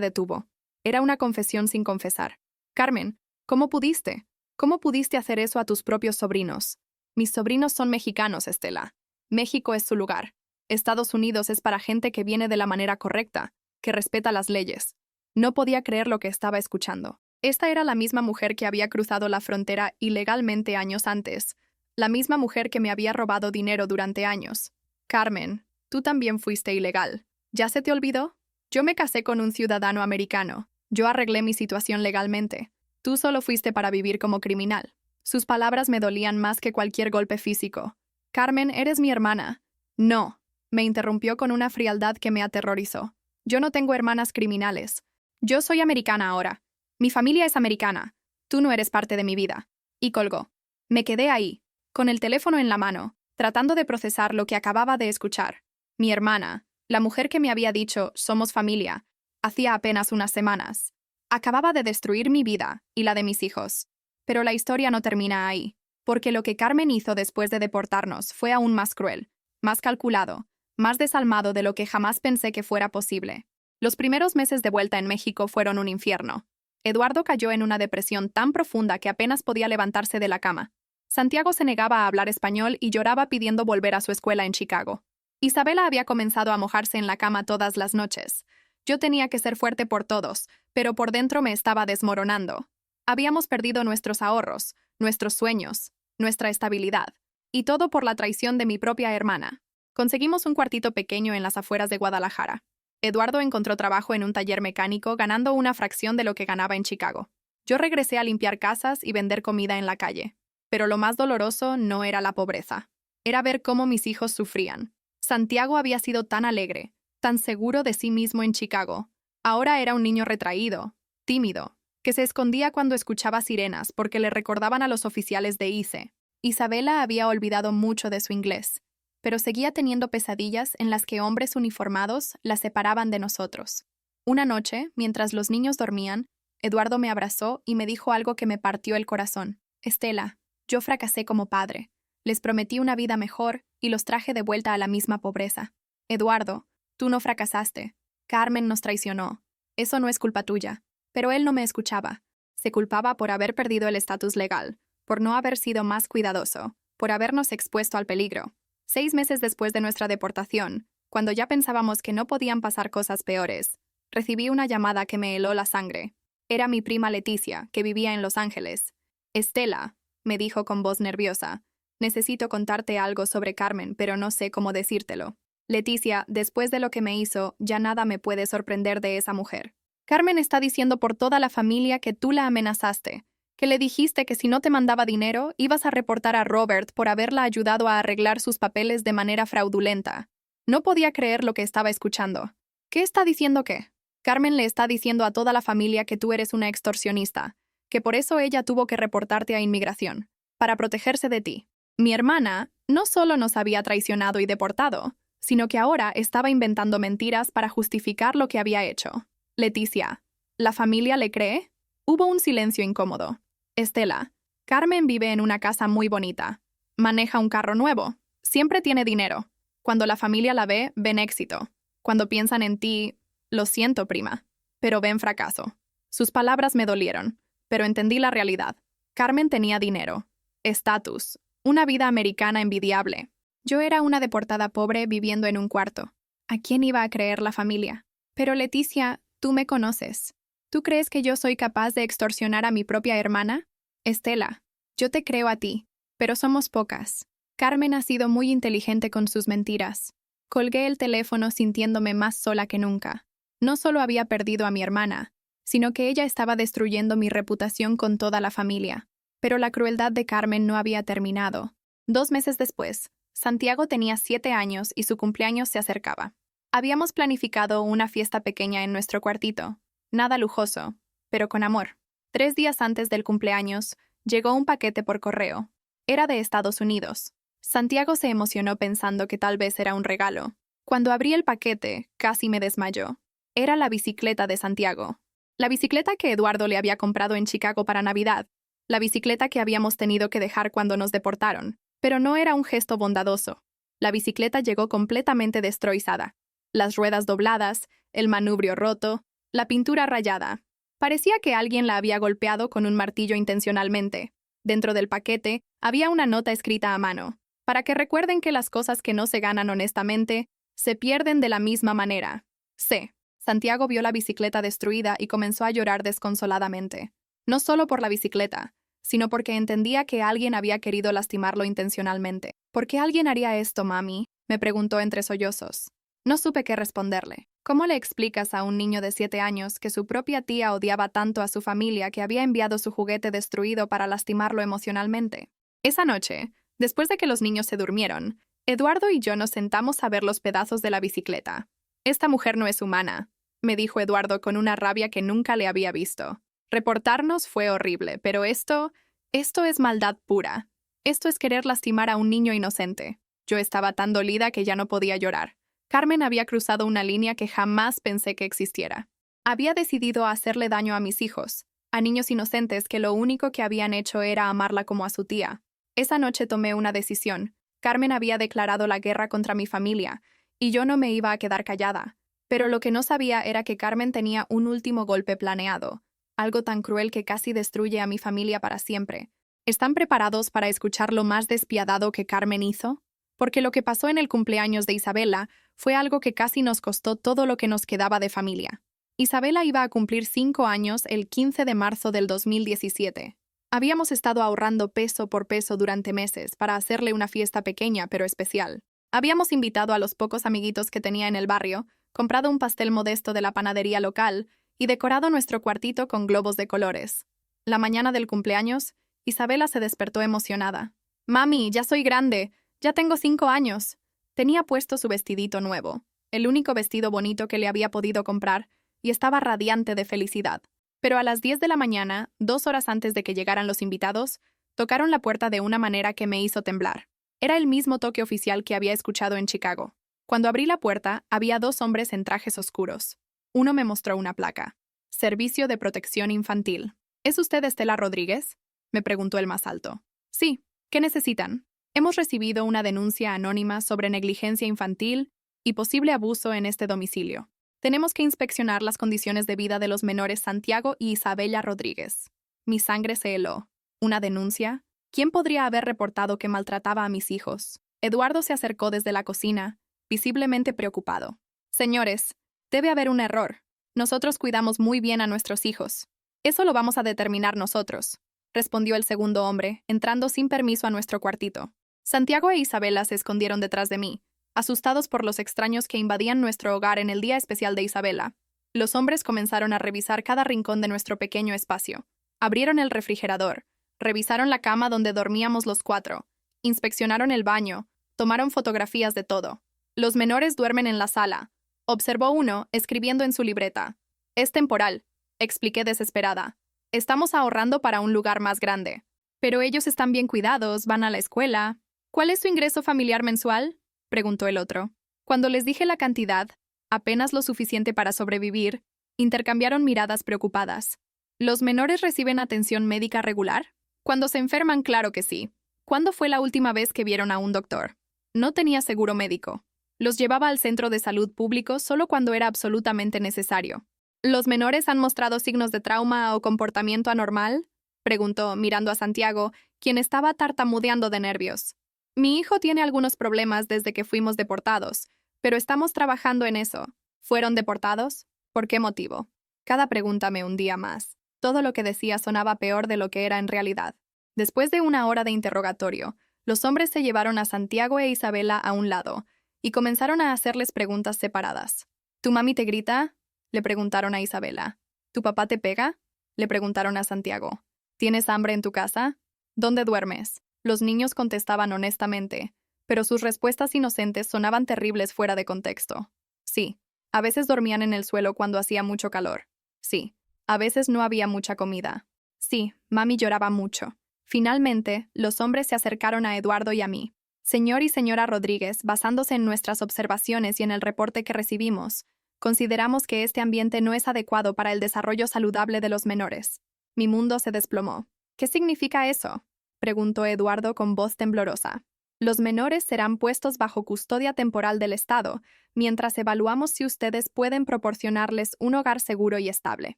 detuvo. Era una confesión sin confesar. Carmen, ¿cómo pudiste? ¿Cómo pudiste hacer eso a tus propios sobrinos? Mis sobrinos son mexicanos, Estela. México es su lugar. Estados Unidos es para gente que viene de la manera correcta, que respeta las leyes. No podía creer lo que estaba escuchando. Esta era la misma mujer que había cruzado la frontera ilegalmente años antes. La misma mujer que me había robado dinero durante años. Carmen, tú también fuiste ilegal. ¿Ya se te olvidó? Yo me casé con un ciudadano americano. Yo arreglé mi situación legalmente. Tú solo fuiste para vivir como criminal. Sus palabras me dolían más que cualquier golpe físico. Carmen, eres mi hermana. No, me interrumpió con una frialdad que me aterrorizó. Yo no tengo hermanas criminales. Yo soy americana ahora. Mi familia es americana. Tú no eres parte de mi vida. Y colgó. Me quedé ahí, con el teléfono en la mano, tratando de procesar lo que acababa de escuchar. Mi hermana, la mujer que me había dicho «somos familia», hacía apenas unas semanas, acababa de destruir mi vida y la de mis hijos. Pero la historia no termina ahí, porque lo que Carmen hizo después de deportarnos fue aún más cruel, más calculado, más desalmado de lo que jamás pensé que fuera posible. Los primeros meses de vuelta en México fueron un infierno. Eduardo cayó en una depresión tan profunda que apenas podía levantarse de la cama. Santiago se negaba a hablar español y lloraba pidiendo volver a su escuela en Chicago. Isabela había comenzado a mojarse en la cama todas las noches. Yo tenía que ser fuerte por todos, pero por dentro me estaba desmoronando. Habíamos perdido nuestros ahorros, nuestros sueños, nuestra estabilidad, y todo por la traición de mi propia hermana. Conseguimos un cuartito pequeño en las afueras de Guadalajara. Eduardo encontró trabajo en un taller mecánico ganando una fracción de lo que ganaba en Chicago. Yo regresé a limpiar casas y vender comida en la calle. Pero lo más doloroso no era la pobreza. Era ver cómo mis hijos sufrían. Santiago había sido tan alegre, tan seguro de sí mismo en Chicago. Ahora era un niño retraído, tímido, que se escondía cuando escuchaba sirenas porque le recordaban a los oficiales de ICE. Isabela había olvidado mucho de su inglés, pero seguía teniendo pesadillas en las que hombres uniformados la separaban de nosotros. Una noche, mientras los niños dormían, Eduardo me abrazó y me dijo algo que me partió el corazón. Estela, yo fracasé como padre. Les prometí una vida mejor y los traje de vuelta a la misma pobreza. Eduardo, tú no fracasaste. Carmen nos traicionó. Eso no es culpa tuya. Pero él no me escuchaba. Se culpaba por haber perdido el estatus legal, por no haber sido más cuidadoso, por habernos expuesto al peligro. 6 meses después de nuestra deportación, cuando ya pensábamos que no podían pasar cosas peores, recibí una llamada que me heló la sangre. Era mi prima Leticia, que vivía en Los Ángeles. Estela, me dijo con voz nerviosa, necesito contarte algo sobre Carmen, pero no sé cómo decírtelo. Leticia, después de lo que me hizo, ya nada me puede sorprender de esa mujer. Carmen está diciendo por toda la familia que tú la amenazaste, que le dijiste que si no te mandaba dinero, ibas a reportar a Robert por haberla ayudado a arreglar sus papeles de manera fraudulenta. No podía creer lo que estaba escuchando. ¿Qué está diciendo qué? Carmen le está diciendo a toda la familia que tú eres una extorsionista, que por eso ella tuvo que reportarte a inmigración, para protegerse de ti. Mi hermana no solo nos había traicionado y deportado, sino que ahora estaba inventando mentiras para justificar lo que había hecho. Leticia, ¿la familia le cree? Hubo un silencio incómodo. Estela, Carmen vive en una casa muy bonita. Maneja un carro nuevo. Siempre tiene dinero. Cuando la familia la ve, ven éxito. Cuando piensan en ti, lo siento, prima, pero ven fracaso. Sus palabras me dolieron, pero entendí la realidad. Carmen tenía dinero, estatus, una vida americana envidiable. Yo era una deportada pobre viviendo en un cuarto. ¿A quién iba a creer la familia? Pero Leticia, tú me conoces. ¿Tú crees que yo soy capaz de extorsionar a mi propia hermana? Estela, yo te creo a ti, pero somos pocas. Carmen ha sido muy inteligente con sus mentiras. Colgué el teléfono sintiéndome más sola que nunca. No solo había perdido a mi hermana, sino que ella estaba destruyendo mi reputación con toda la familia. Pero la crueldad de Carmen no había terminado. 2 meses después, Santiago tenía 7 años y su cumpleaños se acercaba. Habíamos planificado una fiesta pequeña en nuestro cuartito. Nada lujoso, pero con amor. 3 días antes del cumpleaños, llegó un paquete por correo. Era de Estados Unidos. Santiago se emocionó pensando que tal vez era un regalo. Cuando abrí el paquete, casi me desmayó. Era la bicicleta de Santiago. La bicicleta que Eduardo le había comprado en Chicago para Navidad. La bicicleta que habíamos tenido que dejar cuando nos deportaron. Pero no era un gesto bondadoso. La bicicleta llegó completamente destroizada. Las ruedas dobladas, el manubrio roto, la pintura rayada. Parecía que alguien la había golpeado con un martillo intencionalmente. Dentro del paquete había una nota escrita a mano, para que recuerden que las cosas que no se ganan honestamente se pierden de la misma manera. C. Santiago vio la bicicleta destruida y comenzó a llorar desconsoladamente. No solo por la bicicleta, sino porque entendía que alguien había querido lastimarlo intencionalmente. ¿Por qué alguien haría esto, mami?, me preguntó entre sollozos. No supe qué responderle. ¿Cómo le explicas a un niño de 7 años que su propia tía odiaba tanto a su familia que había enviado su juguete destruido para lastimarlo emocionalmente? Esa noche, después de que los niños se durmieron, Eduardo y yo nos sentamos a ver los pedazos de la bicicleta. Esta mujer no es humana, me dijo Eduardo con una rabia que nunca le había visto. Reportarnos fue horrible, pero esto Esto es maldad pura. Esto es querer lastimar a un niño inocente. Yo estaba tan dolida que ya no podía llorar. Carmen había cruzado una línea que jamás pensé que existiera. Había decidido hacerle daño a mis hijos, a niños inocentes que lo único que habían hecho era amarla como a su tía. Esa noche tomé una decisión. Carmen había declarado la guerra contra mi familia, y yo no me iba a quedar callada. Pero lo que no sabía era que Carmen tenía un último golpe planeado, algo tan cruel que casi destruye a mi familia para siempre. ¿Están preparados para escuchar lo más despiadado que Carmen hizo? Porque lo que pasó en el cumpleaños de Isabela fue algo que casi nos costó todo lo que nos quedaba de familia. Isabela iba a cumplir 5 años el 15 de marzo del 2017. Habíamos estado ahorrando peso por peso durante meses para hacerle una fiesta pequeña pero especial. Habíamos invitado a los pocos amiguitos que tenía en el barrio, comprado un pastel modesto de la panadería local y decorado nuestro cuartito con globos de colores. La mañana del cumpleaños, Isabela se despertó emocionada. «Mami, ya soy grande, ya tengo 5 años». Tenía puesto su vestidito nuevo, el único vestido bonito que le había podido comprar, y estaba radiante de felicidad. Pero a las 10 de la mañana, 2 horas antes de que llegaran los invitados, tocaron la puerta de una manera que me hizo temblar. Era el mismo toque oficial que había escuchado en Chicago. Cuando abrí la puerta, había 2 hombres en trajes oscuros. Uno me mostró una placa. Servicio de Protección Infantil. ¿Es usted Estela Rodríguez?, me preguntó el más alto. Sí, ¿qué necesitan? Hemos recibido una denuncia anónima sobre negligencia infantil y posible abuso en este domicilio. Tenemos que inspeccionar las condiciones de vida de los menores Santiago y Isabela Rodríguez. Mi sangre se heló. ¿Una denuncia? ¿Quién podría haber reportado que maltrataba a mis hijos? Eduardo se acercó desde la cocina, visiblemente preocupado. Señores, debe haber un error. Nosotros cuidamos muy bien a nuestros hijos. Eso lo vamos a determinar nosotros, respondió el segundo hombre, entrando sin permiso a nuestro cuartito. Santiago e Isabela se escondieron detrás de mí, asustados por los extraños que invadían nuestro hogar en el día especial de Isabela. Los hombres comenzaron a revisar cada rincón de nuestro pequeño espacio. Abrieron el refrigerador, revisaron la cama donde dormíamos los 4, inspeccionaron el baño, tomaron fotografías de todo. Los menores duermen en la sala, observó uno, escribiendo en su libreta. Es temporal, expliqué desesperada. Estamos ahorrando para un lugar más grande. Pero ellos están bien cuidados, van a la escuela. ¿Cuál es su ingreso familiar mensual?, preguntó el otro. Cuando les dije la cantidad, apenas lo suficiente para sobrevivir, intercambiaron miradas preocupadas. ¿Los menores reciben atención médica regular? Cuando se enferman, claro que sí. ¿Cuándo fue la última vez que vieron a un doctor? No tenía seguro médico. Los llevaba al centro de salud público solo cuando era absolutamente necesario. ¿Los menores han mostrado signos de trauma o comportamiento anormal?, preguntó, mirando a Santiago, quien estaba tartamudeando de nervios. Mi hijo tiene algunos problemas desde que fuimos deportados, pero estamos trabajando en eso. ¿Fueron deportados? ¿Por qué motivo? Cada pregunta me hundía más. Todo lo que decía sonaba peor de lo que era en realidad. Después de una hora de interrogatorio, los hombres se llevaron a Santiago e Isabela a un lado y comenzaron a hacerles preguntas separadas. ¿Tu mami te grita?, le preguntaron a Isabela. ¿Tu papá te pega?, le preguntaron a Santiago. ¿Tienes hambre en tu casa? ¿Dónde duermes? Los niños contestaban honestamente, pero sus respuestas inocentes sonaban terribles fuera de contexto. Sí, a veces dormían en el suelo cuando hacía mucho calor. Sí, a veces no había mucha comida. Sí, mami lloraba mucho. Finalmente, los hombres se acercaron a Eduardo y a mí. Señor y señora Rodríguez, basándose en nuestras observaciones y en el reporte que recibimos, consideramos que este ambiente no es adecuado para el desarrollo saludable de los menores. Mi mundo se desplomó. ¿Qué significa eso?, preguntó Eduardo con voz temblorosa. Los menores serán puestos bajo custodia temporal del Estado, mientras evaluamos si ustedes pueden proporcionarles un hogar seguro y estable.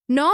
¡No!,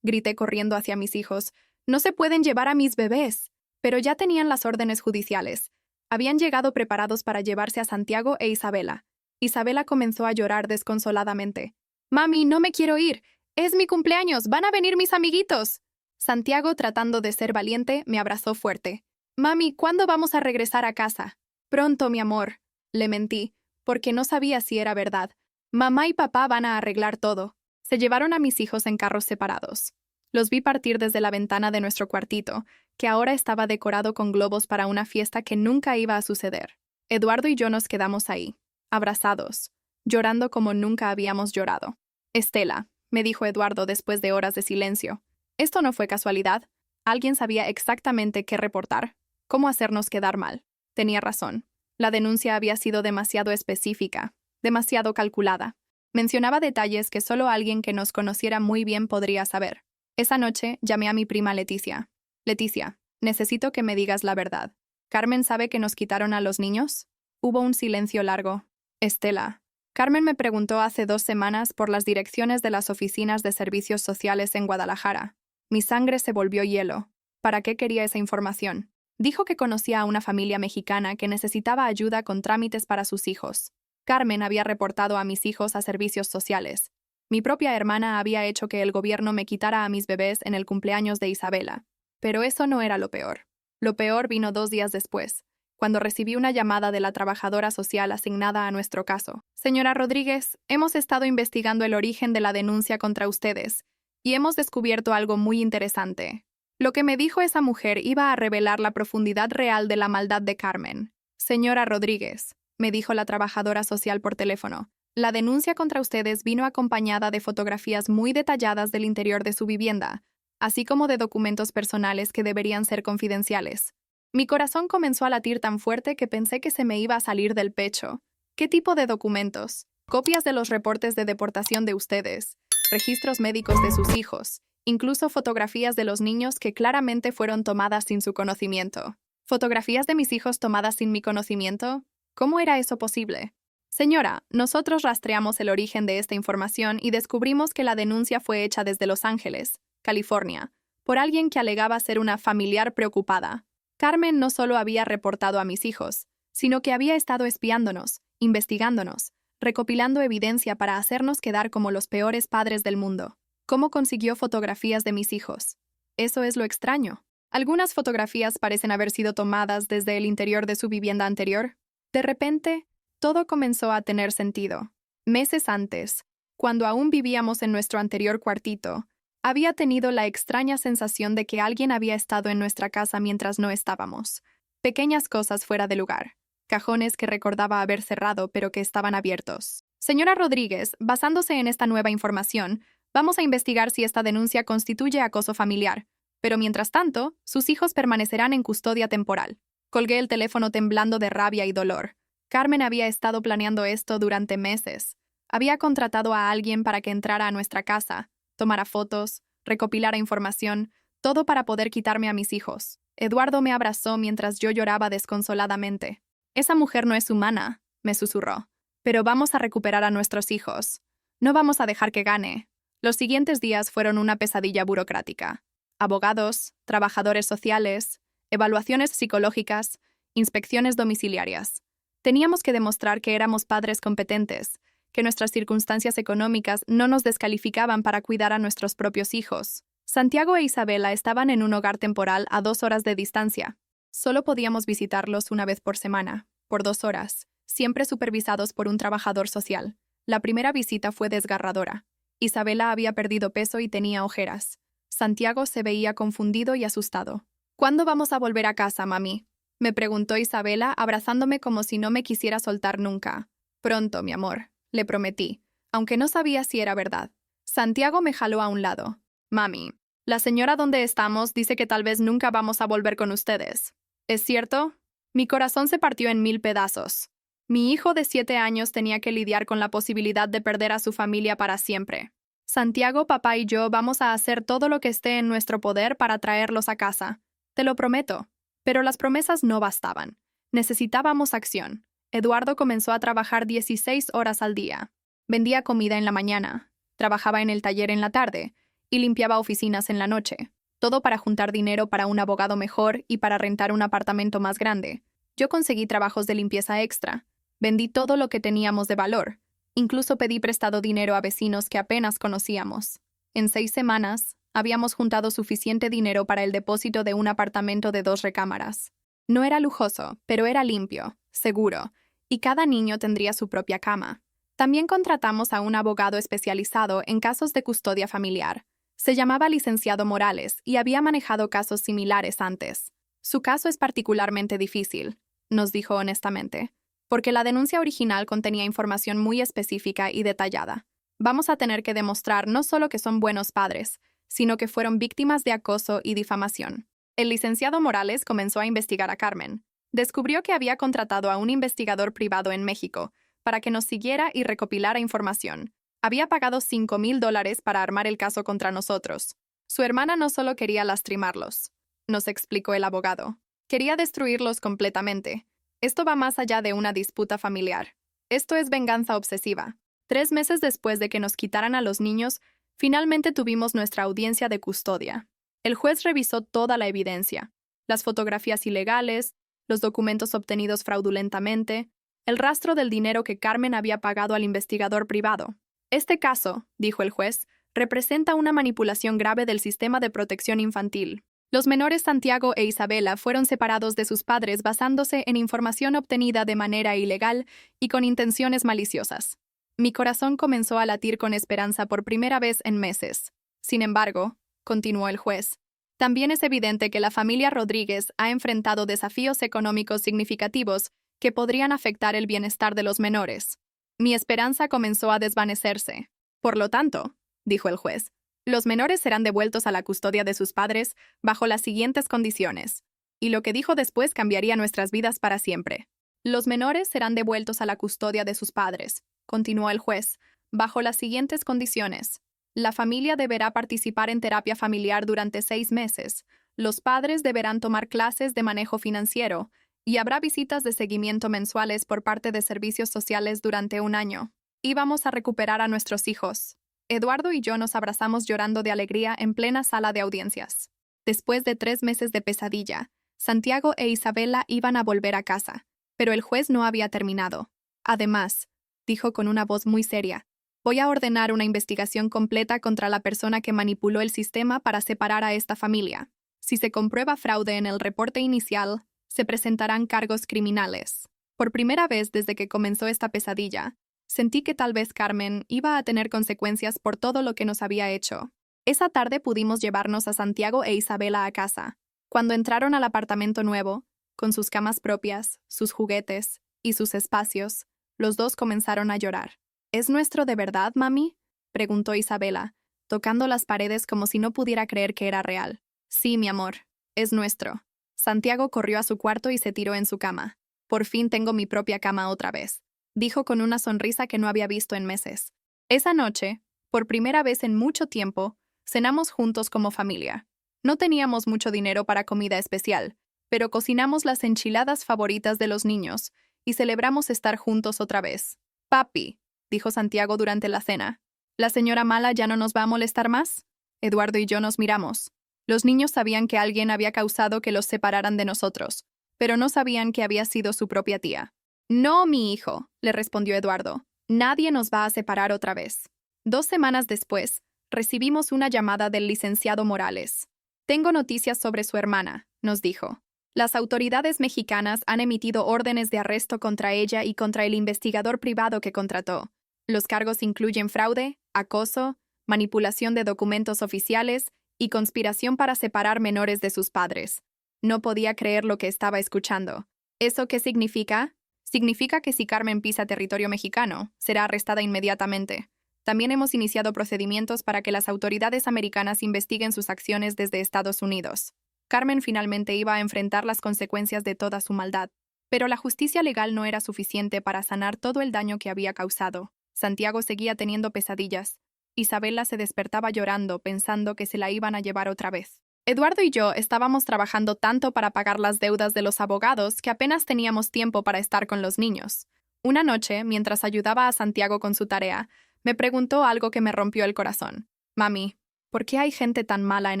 grité corriendo hacia mis hijos. «No se pueden llevar a mis bebés». Pero ya tenían las órdenes judiciales. Habían llegado preparados para llevarse a Santiago e Isabela. Isabela comenzó a llorar desconsoladamente. «Mami, no me quiero ir. Es mi cumpleaños. Van a venir mis amiguitos». Santiago, tratando de ser valiente, me abrazó fuerte. «Mami, ¿cuándo vamos a regresar a casa?» «Pronto, mi amor», le mentí, porque no sabía si era verdad. «Mamá y papá van a arreglar todo». Se llevaron a mis hijos en carros separados. Los vi partir desde la ventana de nuestro cuartito, que ahora estaba decorado con globos para una fiesta que nunca iba a suceder. Eduardo y yo nos quedamos ahí, abrazados, llorando como nunca habíamos llorado. «Estela», me dijo Eduardo después de horas de silencio, «esto no fue casualidad. Alguien sabía exactamente qué reportar, cómo hacernos quedar mal. Tenía razón. La denuncia había sido demasiado específica, demasiado calculada. Mencionaba detalles que solo alguien que nos conociera muy bien podría saber. Esa noche llamé a mi prima Leticia. Leticia, necesito que me digas la verdad. ¿Carmen sabe que nos quitaron a los niños? Hubo un silencio largo. Estela. Carmen me preguntó hace 2 semanas por las direcciones de las oficinas de servicios sociales en Guadalajara. Mi sangre se volvió hielo. ¿Para qué quería esa información? Dijo que conocía a una familia mexicana que necesitaba ayuda con trámites para sus hijos. Carmen había reportado a mis hijos a servicios sociales. Mi propia hermana había hecho que el gobierno me quitara a mis bebés en el cumpleaños de Isabela. Pero eso no era lo peor. Lo peor vino 2 días después, cuando recibí una llamada de la trabajadora social asignada a nuestro caso. Señora Rodríguez, hemos estado investigando el origen de la denuncia contra ustedes y hemos descubierto algo muy interesante. Lo que me dijo esa mujer iba a revelar la profundidad real de la maldad de Carmen. Señora Rodríguez, me dijo la trabajadora social por teléfono, la denuncia contra ustedes vino acompañada de fotografías muy detalladas del interior de su vivienda, así como de documentos personales que deberían ser confidenciales. Mi corazón comenzó a latir tan fuerte que pensé que se me iba a salir del pecho. ¿Qué tipo de documentos? Copias de los reportes de deportación de ustedes, registros médicos de sus hijos, incluso fotografías de los niños que claramente fueron tomadas sin su conocimiento. ¿Fotografías de mis hijos tomadas sin mi conocimiento? ¿Cómo era eso posible? Señora, nosotros rastreamos el origen de esta información y descubrimos que la denuncia fue hecha desde Los Ángeles, California, por alguien que alegaba ser una familiar preocupada. Carmen no solo había reportado a mis hijos, sino que había estado espiándonos, investigándonos, recopilando evidencia para hacernos quedar como los peores padres del mundo. ¿Cómo consiguió fotografías de mis hijos? Eso es lo extraño. Algunas fotografías parecen haber sido tomadas desde el interior de su vivienda anterior. De repente, todo comenzó a tener sentido. Meses antes, cuando aún vivíamos en nuestro anterior cuartito, había tenido la extraña sensación de que alguien había estado en nuestra casa mientras no estábamos. Pequeñas cosas fuera de lugar. Cajones que recordaba haber cerrado pero que estaban abiertos. Señora Rodríguez, basándose en esta nueva información, vamos a investigar si esta denuncia constituye acoso familiar. Pero mientras tanto, sus hijos permanecerán en custodia temporal. Colgué el teléfono temblando de rabia y dolor. Carmen había estado planeando esto durante meses. Había contratado a alguien para que entrara a nuestra casa, tomara fotos, recopilara información, todo para poder quitarme a mis hijos. Eduardo me abrazó mientras yo lloraba desconsoladamente. Esa mujer no es humana, me susurró. Pero vamos a recuperar a nuestros hijos. No vamos a dejar que gane. Los siguientes días fueron una pesadilla burocrática. Abogados, trabajadores sociales, evaluaciones psicológicas, inspecciones domiciliarias. Teníamos que demostrar que éramos padres competentes, que nuestras circunstancias económicas no nos descalificaban para cuidar a nuestros propios hijos. Santiago e Isabela estaban en un hogar temporal a 2 horas de distancia. Solo podíamos visitarlos una vez por semana, por 2 horas, siempre supervisados por un trabajador social. La primera visita fue desgarradora. Isabela había perdido peso y tenía ojeras. Santiago se veía confundido y asustado. ¿Cuándo vamos a volver a casa, mami?, me preguntó Isabela, abrazándome como si no me quisiera soltar nunca. Pronto, mi amor, le prometí, aunque no sabía si era verdad. Santiago me jaló a un lado. Mami, la señora donde estamos dice que tal vez nunca vamos a volver con ustedes. ¿Es cierto? Mi corazón se partió en 1000 pedazos. Mi hijo de 7 años tenía que lidiar con la posibilidad de perder a su familia para siempre. Santiago, papá y yo vamos a hacer todo lo que esté en nuestro poder para traerlos a casa. Te lo prometo. Pero las promesas no bastaban. Necesitábamos acción. Eduardo comenzó a trabajar 16 horas al día. Vendía comida en la mañana, trabajaba en el taller en la tarde y limpiaba oficinas en la noche. Todo para juntar dinero para un abogado mejor y para rentar un apartamento más grande. Yo conseguí trabajos de limpieza extra. Vendí todo lo que teníamos de valor. Incluso pedí prestado dinero a vecinos que apenas conocíamos. En 6 semanas, habíamos juntado suficiente dinero para el depósito de un apartamento de 2 recámaras. No era lujoso, pero era limpio, seguro, y cada niño tendría su propia cama. También contratamos a un abogado especializado en casos de custodia familiar. Se llamaba licenciado Morales y había manejado casos similares antes. Su caso es particularmente difícil, nos dijo honestamente, porque la denuncia original contenía información muy específica y detallada. Vamos a tener que demostrar no solo que son buenos padres, sino que fueron víctimas de acoso y difamación. El licenciado Morales comenzó a investigar a Carmen. Descubrió que había contratado a un investigador privado en México para que nos siguiera y recopilara información. Había pagado $5,000 para armar el caso contra nosotros. Su hermana no solo quería lastimarlos, nos explicó el abogado. Quería destruirlos completamente. Esto va más allá de una disputa familiar. Esto es venganza obsesiva. 3 meses después de que nos quitaran a los niños, finalmente tuvimos nuestra audiencia de custodia. El juez revisó toda la evidencia, las fotografías ilegales, los documentos obtenidos fraudulentamente, el rastro del dinero que Carmen había pagado al investigador privado. Este caso, dijo el juez, representa una manipulación grave del sistema de protección infantil. Los menores Santiago e Isabela fueron separados de sus padres basándose en información obtenida de manera ilegal y con intenciones maliciosas. Mi corazón comenzó a latir con esperanza por primera vez en meses. Sin embargo, continuó el juez, también es evidente que la familia Rodríguez ha enfrentado desafíos económicos significativos que podrían afectar el bienestar de los menores. Mi esperanza comenzó a desvanecerse. Por lo tanto, dijo el juez, los menores serán devueltos a la custodia de sus padres bajo las siguientes condiciones. Y lo que dijo después cambiaría nuestras vidas para siempre. Los menores serán devueltos a la custodia de sus padres, continuó el juez, bajo las siguientes condiciones. La familia deberá participar en terapia familiar durante 6 meses. Los padres deberán tomar clases de manejo financiero y habrá visitas de seguimiento mensuales por parte de servicios sociales durante 1 año. Íbamos a recuperar a nuestros hijos. Eduardo y yo nos abrazamos llorando de alegría en plena sala de audiencias. Después de 3 meses de pesadilla, Santiago e Isabela iban a volver a casa, pero el juez no había terminado. Además, dijo con una voz muy seria, voy a ordenar una investigación completa contra la persona que manipuló el sistema para separar a esta familia. Si se comprueba fraude en el reporte inicial, se presentarán cargos criminales. Por primera vez desde que comenzó esta pesadilla, sentí que tal vez Carmen iba a tener consecuencias por todo lo que nos había hecho. Esa tarde pudimos llevarnos a Santiago e Isabela a casa. Cuando entraron al apartamento nuevo, con sus camas propias, sus juguetes y sus espacios, los dos comenzaron a llorar. ¿Es nuestro de verdad, mami?, preguntó Isabela, tocando las paredes como si no pudiera creer que era real. Sí, mi amor, es nuestro. Santiago corrió a su cuarto y se tiró en su cama. Por fin tengo mi propia cama otra vez, dijo con una sonrisa que no había visto en meses. Esa noche, por primera vez en mucho tiempo, cenamos juntos como familia. No teníamos mucho dinero para comida especial, pero cocinamos las enchiladas favoritas de los niños y celebramos estar juntos otra vez. Papi, dijo Santiago durante la cena, ¿la señora mala ya no nos va a molestar más? Eduardo y yo nos miramos. Los niños sabían que alguien había causado que los separaran de nosotros, pero no sabían que había sido su propia tía. No, mi hijo, le respondió Eduardo. Nadie nos va a separar otra vez. 2 semanas después, recibimos una llamada del licenciado Morales. Tengo noticias sobre su hermana, nos dijo. Las autoridades mexicanas han emitido órdenes de arresto contra ella y contra el investigador privado que contrató. Los cargos incluyen fraude, acoso, manipulación de documentos oficiales y conspiración para separar menores de sus padres. No podía creer lo que estaba escuchando. ¿Eso qué significa? Significa que si Carmen pisa territorio mexicano, será arrestada inmediatamente. También hemos iniciado procedimientos para que las autoridades americanas investiguen sus acciones desde Estados Unidos. Carmen finalmente iba a enfrentar las consecuencias de toda su maldad, pero la justicia legal no era suficiente para sanar todo el daño que había causado. Santiago seguía teniendo pesadillas. Isabela se despertaba llorando, pensando que se la iban a llevar otra vez. Eduardo y yo estábamos trabajando tanto para pagar las deudas de los abogados que apenas teníamos tiempo para estar con los niños. Una noche, mientras ayudaba a Santiago con su tarea, me preguntó algo que me rompió el corazón. Mami, ¿por qué hay gente tan mala en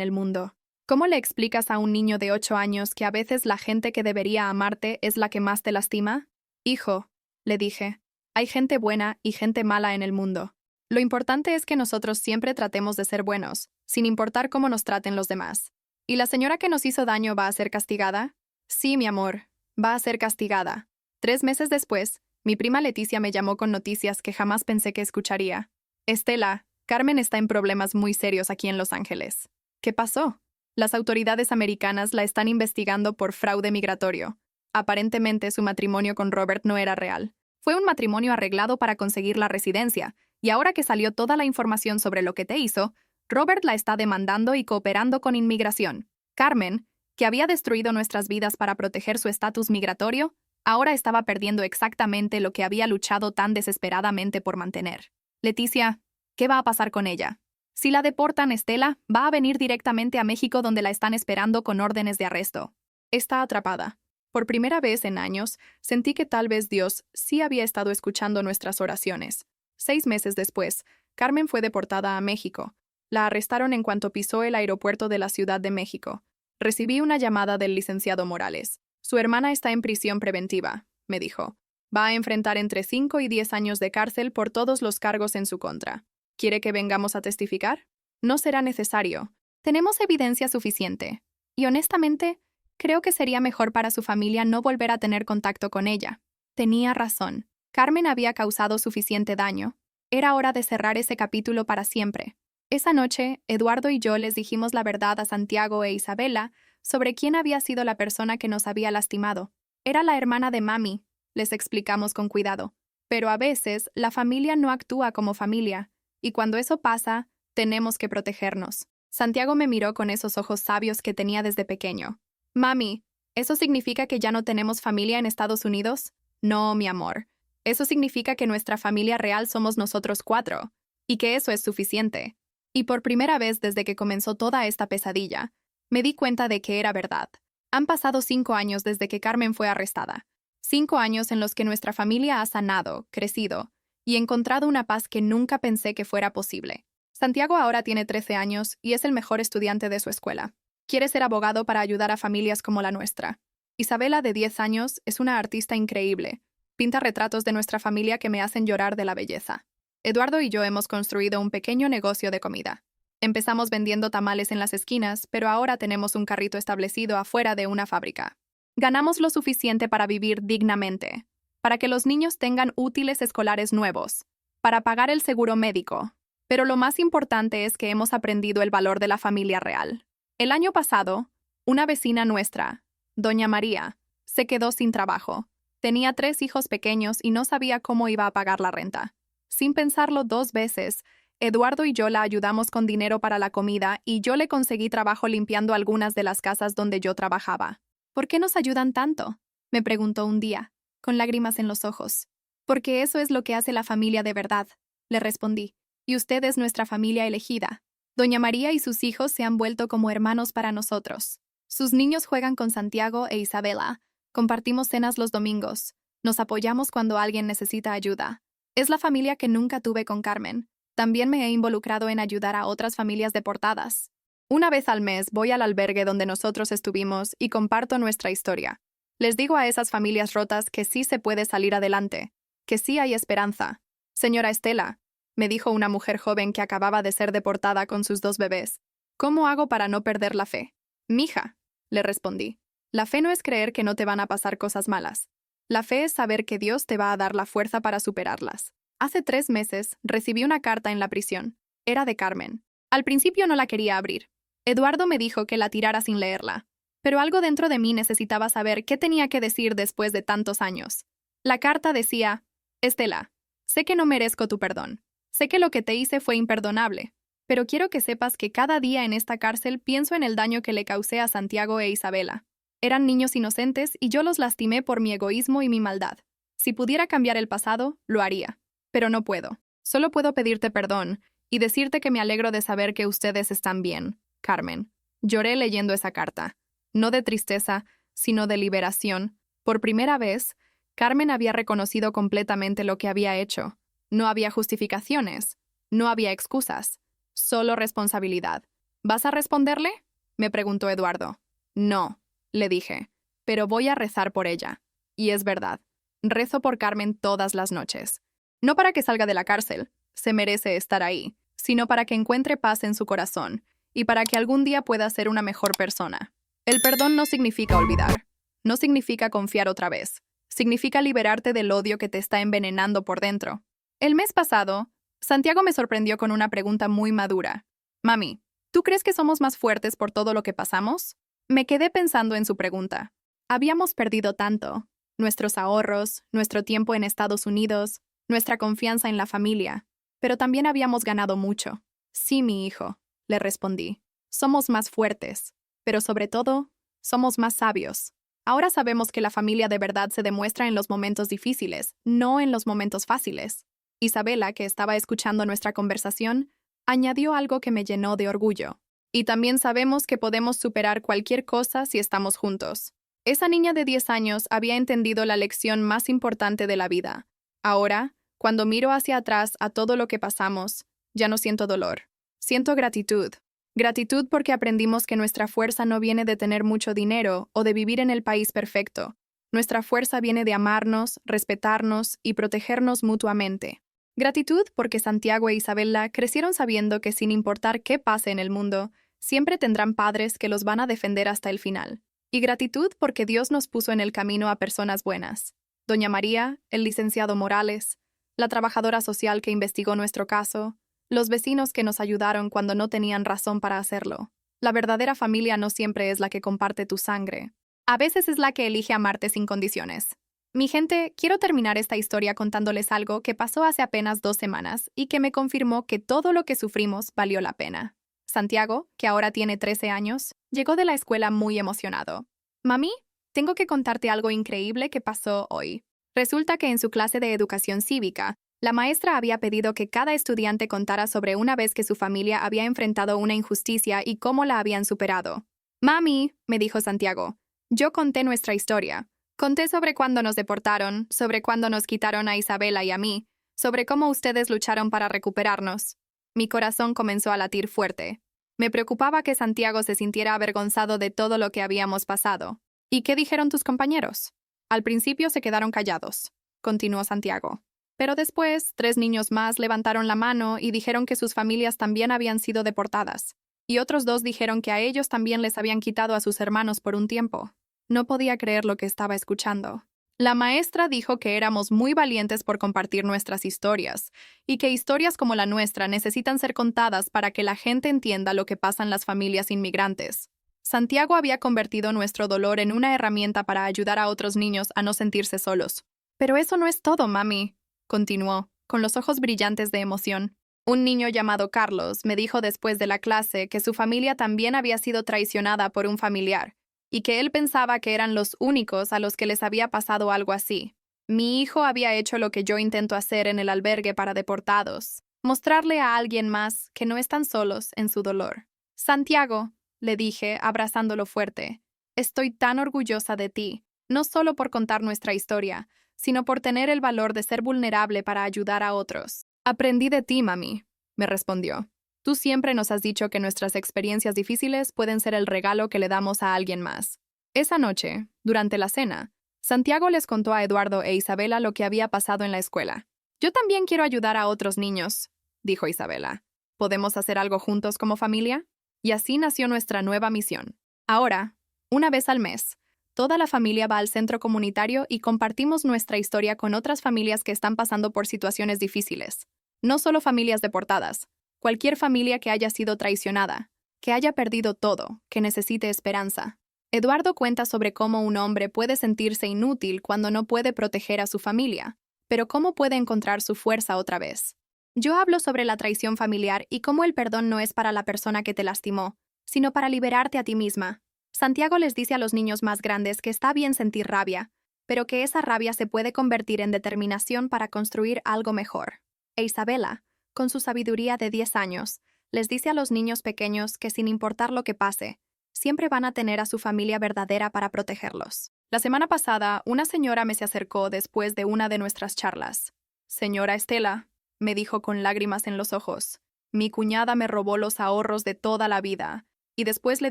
el mundo? ¿Cómo le explicas a un niño de 8 años que a veces la gente que debería amarte es la que más te lastima? Hijo, le dije, hay gente buena y gente mala en el mundo. Lo importante es que nosotros siempre tratemos de ser buenos, sin importar cómo nos traten los demás. ¿Y la señora que nos hizo daño va a ser castigada? Sí, mi amor, va a ser castigada. 3 meses después, mi prima Leticia me llamó con noticias que jamás pensé que escucharía. Estela, Carmen está en problemas muy serios aquí en Los Ángeles. ¿Qué pasó? Las autoridades americanas la están investigando por fraude migratorio. Aparentemente su matrimonio con Robert no era real. Fue un matrimonio arreglado para conseguir la residencia, y ahora que salió toda la información sobre lo que te hizo, Robert la está demandando y cooperando con inmigración. Carmen, que había destruido nuestras vidas para proteger su estatus migratorio, ahora estaba perdiendo exactamente lo que había luchado tan desesperadamente por mantener. Leticia, ¿qué va a pasar con ella? Si la deportan, Estela va a venir directamente a México donde la están esperando con órdenes de arresto. Está atrapada. Por primera vez en años, sentí que tal vez Dios sí había estado escuchando nuestras oraciones. 6 meses después, Carmen fue deportada a México. La arrestaron en cuanto pisó el aeropuerto de la Ciudad de México. Recibí una llamada del licenciado Morales. Su hermana está en prisión preventiva, me dijo. Va a enfrentar entre 5 y 10 años de cárcel por todos los cargos en su contra. ¿Quiere que vengamos a testificar? No será necesario. Tenemos evidencia suficiente. Y honestamente, creo que sería mejor para su familia no volver a tener contacto con ella. Tenía razón. Carmen había causado suficiente daño. Era hora de cerrar ese capítulo para siempre. Esa noche, Eduardo y yo les dijimos la verdad a Santiago e Isabela sobre quién había sido la persona que nos había lastimado. Era la hermana de Mami, les explicamos con cuidado. Pero a veces, la familia no actúa como familia, y cuando eso pasa, tenemos que protegernos. Santiago me miró con esos ojos sabios que tenía desde pequeño. Mami, ¿eso significa que ya no tenemos familia en Estados Unidos? No, mi amor. Eso significa que nuestra familia real somos nosotros 4, y que eso es suficiente. Y por primera vez desde que comenzó toda esta pesadilla, me di cuenta de que era verdad. Han pasado 5 años desde que Carmen fue arrestada. 5 años en los que nuestra familia ha sanado, crecido, y encontrado una paz que nunca pensé que fuera posible. Santiago ahora tiene 13 años y es el mejor estudiante de su escuela. Quiere ser abogado para ayudar a familias como la nuestra. Isabela, de 10 años, es una artista increíble. Pinta retratos de nuestra familia que me hacen llorar de la belleza. Eduardo y yo hemos construido un pequeño negocio de comida. Empezamos vendiendo tamales en las esquinas, pero ahora tenemos un carrito establecido afuera de una fábrica. Ganamos lo suficiente para vivir dignamente, para que los niños tengan útiles escolares nuevos, para pagar el seguro médico. Pero lo más importante es que hemos aprendido el valor de la familia real. El año pasado, una vecina nuestra, Doña María, se quedó sin trabajo. Tenía 3 hijos pequeños y no sabía cómo iba a pagar la renta. Sin pensarlo 2 veces, Eduardo y yo la ayudamos con dinero para la comida y yo le conseguí trabajo limpiando algunas de las casas donde yo trabajaba. ¿Por qué nos ayudan tanto?, me preguntó un día, con lágrimas en los ojos. Porque eso es lo que hace la familia de verdad, le respondí. Y usted es nuestra familia elegida. Doña María y sus hijos se han vuelto como hermanos para nosotros. Sus niños juegan con Santiago e Isabela. Compartimos cenas los domingos. Nos apoyamos cuando alguien necesita ayuda. Es la familia que nunca tuve con Carmen. También me he involucrado en ayudar a otras familias deportadas. Una vez al mes voy al albergue donde nosotros estuvimos y comparto nuestra historia. Les digo a esas familias rotas que sí se puede salir adelante, que sí hay esperanza. Señora Estela, me dijo una mujer joven que acababa de ser deportada con sus 2 bebés. ¿Cómo hago para no perder la fe? Mija, le respondí. La fe no es creer que no te van a pasar cosas malas. La fe es saber que Dios te va a dar la fuerza para superarlas. Hace 3 meses recibí una carta en la prisión. Era de Carmen. Al principio no la quería abrir. Eduardo me dijo que la tirara sin leerla. Pero algo dentro de mí necesitaba saber qué tenía que decir después de tantos años. La carta decía: Estela, sé que no merezco tu perdón. Sé que lo que te hice fue imperdonable. Pero quiero que sepas que cada día en esta cárcel pienso en el daño que le causé a Santiago e Isabela. Eran niños inocentes y yo los lastimé por mi egoísmo y mi maldad. Si pudiera cambiar el pasado, lo haría. Pero no puedo. Solo puedo pedirte perdón y decirte que me alegro de saber que ustedes están bien, Carmen. Lloré leyendo esa carta. No de tristeza, sino de liberación. Por primera vez, Carmen había reconocido completamente lo que había hecho. No había justificaciones. No había excusas. Solo responsabilidad. ¿Vas a responderle?, me preguntó Eduardo. No, le dije, pero voy a rezar por ella. Y es verdad. Rezo por Carmen todas las noches. No para que salga de la cárcel, se merece estar ahí, sino para que encuentre paz en su corazón y para que algún día pueda ser una mejor persona. El perdón no significa olvidar. No significa confiar otra vez. Significa liberarte del odio que te está envenenando por dentro. El mes pasado, Santiago me sorprendió con una pregunta muy madura. Mami, ¿tú crees que somos más fuertes por todo lo que pasamos? Me quedé pensando en su pregunta. Habíamos perdido tanto. Nuestros ahorros, nuestro tiempo en Estados Unidos, nuestra confianza en la familia. Pero también habíamos ganado mucho. Sí, mi hijo, le respondí. Somos más fuertes, pero sobre todo, somos más sabios. Ahora sabemos que la familia de verdad se demuestra en los momentos difíciles, no en los momentos fáciles. Isabela, que estaba escuchando nuestra conversación, añadió algo que me llenó de orgullo. Y también sabemos que podemos superar cualquier cosa si estamos juntos. Esa niña de 10 años había entendido la lección más importante de la vida. Ahora, cuando miro hacia atrás a todo lo que pasamos, ya no siento dolor. Siento gratitud. Gratitud porque aprendimos que nuestra fuerza no viene de tener mucho dinero o de vivir en el país perfecto. Nuestra fuerza viene de amarnos, respetarnos y protegernos mutuamente. Gratitud porque Santiago e Isabela crecieron sabiendo que sin importar qué pase en el mundo, siempre tendrán padres que los van a defender hasta el final. Y gratitud porque Dios nos puso en el camino a personas buenas. Doña María, el licenciado Morales, la trabajadora social que investigó nuestro caso, los vecinos que nos ayudaron cuando no tenían razón para hacerlo. La verdadera familia no siempre es la que comparte tu sangre. A veces es la que elige amarte sin condiciones. Mi gente, quiero terminar esta historia contándoles algo que pasó hace apenas 2 semanas y que me confirmó que todo lo que sufrimos valió la pena. Santiago, que ahora tiene 13 años, llegó de la escuela muy emocionado. Mami, tengo que contarte algo increíble que pasó hoy. Resulta que en su clase de educación cívica, la maestra había pedido que cada estudiante contara sobre una vez que su familia había enfrentado una injusticia y cómo la habían superado. Mami, me dijo Santiago, yo conté nuestra historia. Conté sobre cuándo nos deportaron, sobre cuándo nos quitaron a Isabela y a mí, sobre cómo ustedes lucharon para recuperarnos. Mi corazón comenzó a latir fuerte. Me preocupaba que Santiago se sintiera avergonzado de todo lo que habíamos pasado. ¿Y qué dijeron tus compañeros? Al principio se quedaron callados, continuó Santiago. Pero después, 3 niños más levantaron la mano y dijeron que sus familias también habían sido deportadas. Y otros 2 dijeron que a ellos también les habían quitado a sus hermanos por un tiempo. No podía creer lo que estaba escuchando. La maestra dijo que éramos muy valientes por compartir nuestras historias, y que historias como la nuestra necesitan ser contadas para que la gente entienda lo que pasa en las familias inmigrantes. Santiago había convertido nuestro dolor en una herramienta para ayudar a otros niños a no sentirse solos. Pero eso no es todo, mami, continuó, con los ojos brillantes de emoción. Un niño llamado Carlos me dijo después de la clase que su familia también había sido traicionada por un familiar, y que él pensaba que eran los únicos a los que les había pasado algo así. Mi hijo había hecho lo que yo intento hacer en el albergue para deportados, mostrarle a alguien más que no están solos en su dolor. Santiago, le dije, abrazándolo fuerte, estoy tan orgullosa de ti, no solo por contar nuestra historia, sino por tener el valor de ser vulnerable para ayudar a otros. Aprendí de ti, mami, me respondió. Tú siempre nos has dicho que nuestras experiencias difíciles pueden ser el regalo que le damos a alguien más. Esa noche, durante la cena, Santiago les contó a Eduardo e Isabela lo que había pasado en la escuela. Yo también quiero ayudar a otros niños, dijo Isabela. ¿Podemos hacer algo juntos como familia? Y así nació nuestra nueva misión. Ahora, una vez al mes, toda la familia va al centro comunitario y compartimos nuestra historia con otras familias que están pasando por situaciones difíciles. No solo familias deportadas. Cualquier familia que haya sido traicionada, que haya perdido todo, que necesite esperanza. Eduardo cuenta sobre cómo un hombre puede sentirse inútil cuando no puede proteger a su familia, pero cómo puede encontrar su fuerza otra vez. Yo hablo sobre la traición familiar y cómo el perdón no es para la persona que te lastimó, sino para liberarte a ti misma. Santiago les dice a los niños más grandes que está bien sentir rabia, pero que esa rabia se puede convertir en determinación para construir algo mejor. E Isabela, con su sabiduría de 10 años, les dice a los niños pequeños que sin importar lo que pase, siempre van a tener a su familia verdadera para protegerlos. La semana pasada, una señora me se acercó después de una de nuestras charlas. Señora Estela, me dijo con lágrimas en los ojos, mi cuñada me robó los ahorros de toda la vida, y después le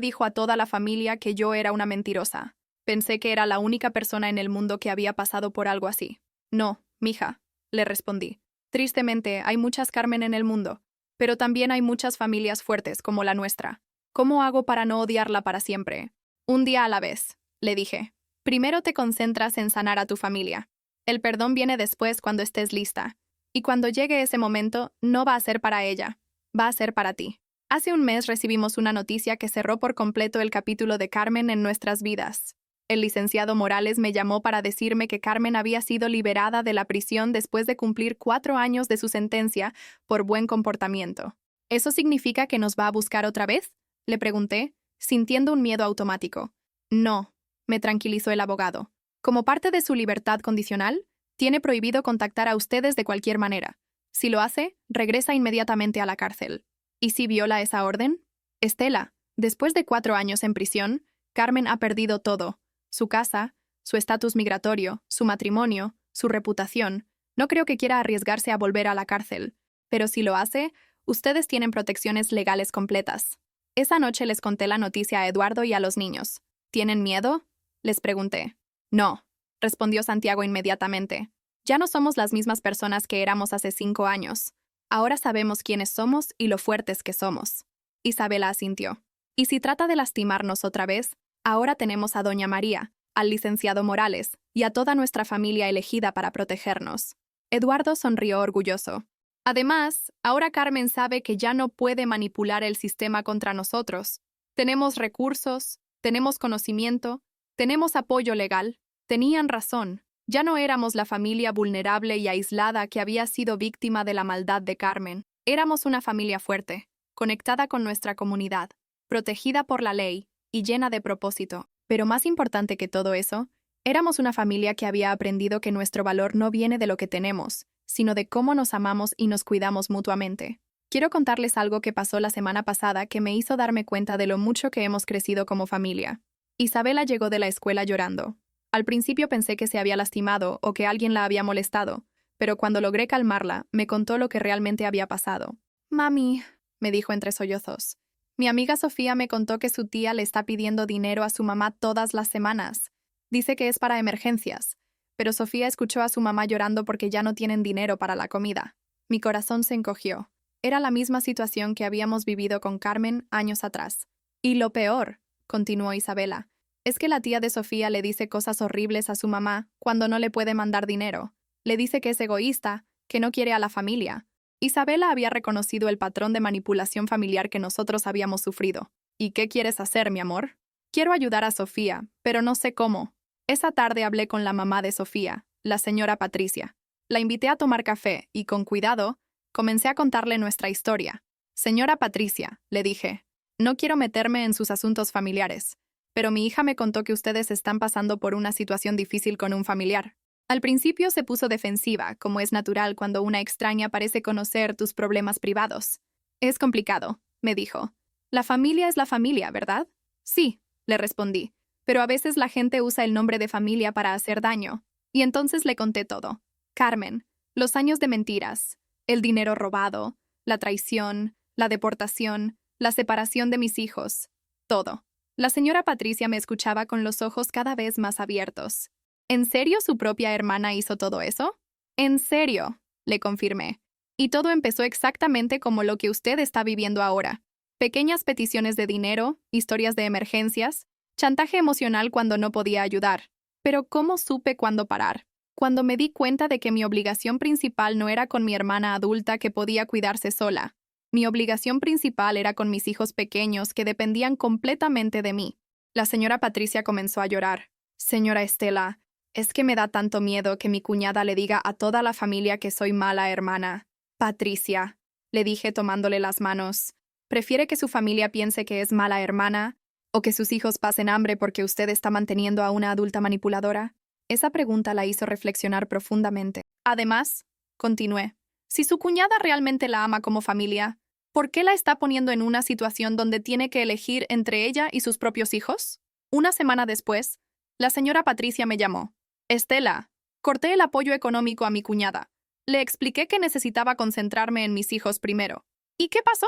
dijo a toda la familia que yo era una mentirosa. Pensé que era la única persona en el mundo que había pasado por algo así. No, mija, le respondí. Tristemente, hay muchas Carmen en el mundo, pero también hay muchas familias fuertes como la nuestra. ¿Cómo hago para no odiarla para siempre? Un día a la vez, le dije. Primero te concentras en sanar a tu familia. El perdón viene después cuando estés lista. Y cuando llegue ese momento, no va a ser para ella, va a ser para ti. Hace un mes recibimos una noticia que cerró por completo el capítulo de Carmen en nuestras vidas. El licenciado Morales me llamó para decirme que Carmen había sido liberada de la prisión después de cumplir 4 años de su sentencia por buen comportamiento. ¿Eso significa que nos va a buscar otra vez? Le pregunté, sintiendo un miedo automático. No, me tranquilizó el abogado. Como parte de su libertad condicional, tiene prohibido contactar a ustedes de cualquier manera. Si lo hace, regresa inmediatamente a la cárcel. ¿Y si viola esa orden? Estela, después de 4 años en prisión, Carmen ha perdido todo. Su casa, su estatus migratorio, su matrimonio, su reputación. No creo que quiera arriesgarse a volver a la cárcel. Pero si lo hace, ustedes tienen protecciones legales completas. Esa noche les conté la noticia a Eduardo y a los niños. ¿Tienen miedo? Les pregunté. No, respondió Santiago inmediatamente. Ya no somos las mismas personas que éramos hace 5 años. Ahora sabemos quiénes somos y lo fuertes que somos. Isabela asintió. Y si trata de lastimarnos otra vez, ahora tenemos a Doña María, al licenciado Morales y a toda nuestra familia elegida para protegernos. Eduardo sonrió orgulloso. Además, ahora Carmen sabe que ya no puede manipular el sistema contra nosotros. Tenemos recursos, tenemos conocimiento, tenemos apoyo legal. Tenían razón. Ya no éramos la familia vulnerable y aislada que había sido víctima de la maldad de Carmen. Éramos una familia fuerte, conectada con nuestra comunidad, protegida por la ley y llena de propósito. Pero más importante que todo eso, éramos una familia que había aprendido que nuestro valor no viene de lo que tenemos, sino de cómo nos amamos y nos cuidamos mutuamente. Quiero contarles algo que pasó la semana pasada que me hizo darme cuenta de lo mucho que hemos crecido como familia. Isabela llegó de la escuela llorando. Al principio pensé que se había lastimado o que alguien la había molestado, pero cuando logré calmarla, me contó lo que realmente había pasado. «Mami», me dijo entre sollozos, «mi amiga Sofía me contó que su tía le está pidiendo dinero a su mamá todas las semanas. Dice que es para emergencias, pero Sofía escuchó a su mamá llorando porque ya no tienen dinero para la comida». Mi corazón se encogió. Era la misma situación que habíamos vivido con Carmen años atrás. «Y lo peor», continuó Isabela, «es que la tía de Sofía le dice cosas horribles a su mamá cuando no le puede mandar dinero. Le dice que es egoísta, que no quiere a la familia». Isabela había reconocido el patrón de manipulación familiar que nosotros habíamos sufrido. «¿Y qué quieres hacer, mi amor?» «Quiero ayudar a Sofía, pero no sé cómo». Esa tarde hablé con la mamá de Sofía, la señora Patricia. La invité a tomar café y, con cuidado, comencé a contarle nuestra historia. «Señora Patricia», le dije, «no quiero meterme en sus asuntos familiares, pero mi hija me contó que ustedes están pasando por una situación difícil con un familiar». Al principio se puso defensiva, como es natural cuando una extraña parece conocer tus problemas privados. «Es complicado», me dijo. «La familia es la familia, ¿verdad?» «Sí», le respondí, «pero a veces la gente usa el nombre de familia para hacer daño». Y entonces le conté todo. Carmen, los años de mentiras, el dinero robado, la traición, la deportación, la separación de mis hijos, todo. La señora Patricia me escuchaba con los ojos cada vez más abiertos. ¿En serio su propia hermana hizo todo eso? «En serio», le confirmé. «Y todo empezó exactamente como lo que usted está viviendo ahora. Pequeñas peticiones de dinero, historias de emergencias, chantaje emocional cuando no podía ayudar. Pero ¿cómo supe cuándo parar? Cuando me di cuenta de que mi obligación principal no era con mi hermana adulta que podía cuidarse sola. Mi obligación principal era con mis hijos pequeños que dependían completamente de mí». La señora Patricia comenzó a llorar. «Señora Estela, es que me da tanto miedo que mi cuñada le diga a toda la familia que soy mala hermana». «Patricia», le dije tomándole las manos, «¿prefiere que su familia piense que es mala hermana o que sus hijos pasen hambre porque usted está manteniendo a una adulta manipuladora?» Esa pregunta la hizo reflexionar profundamente. «Además», continué, «si su cuñada realmente la ama como familia, ¿por qué la está poniendo en una situación donde tiene que elegir entre ella y sus propios hijos?» Una semana después, la señora Patricia me llamó. «Estela, corté el apoyo económico a mi cuñada. Le expliqué que necesitaba concentrarme en mis hijos primero». «¿Y qué pasó?»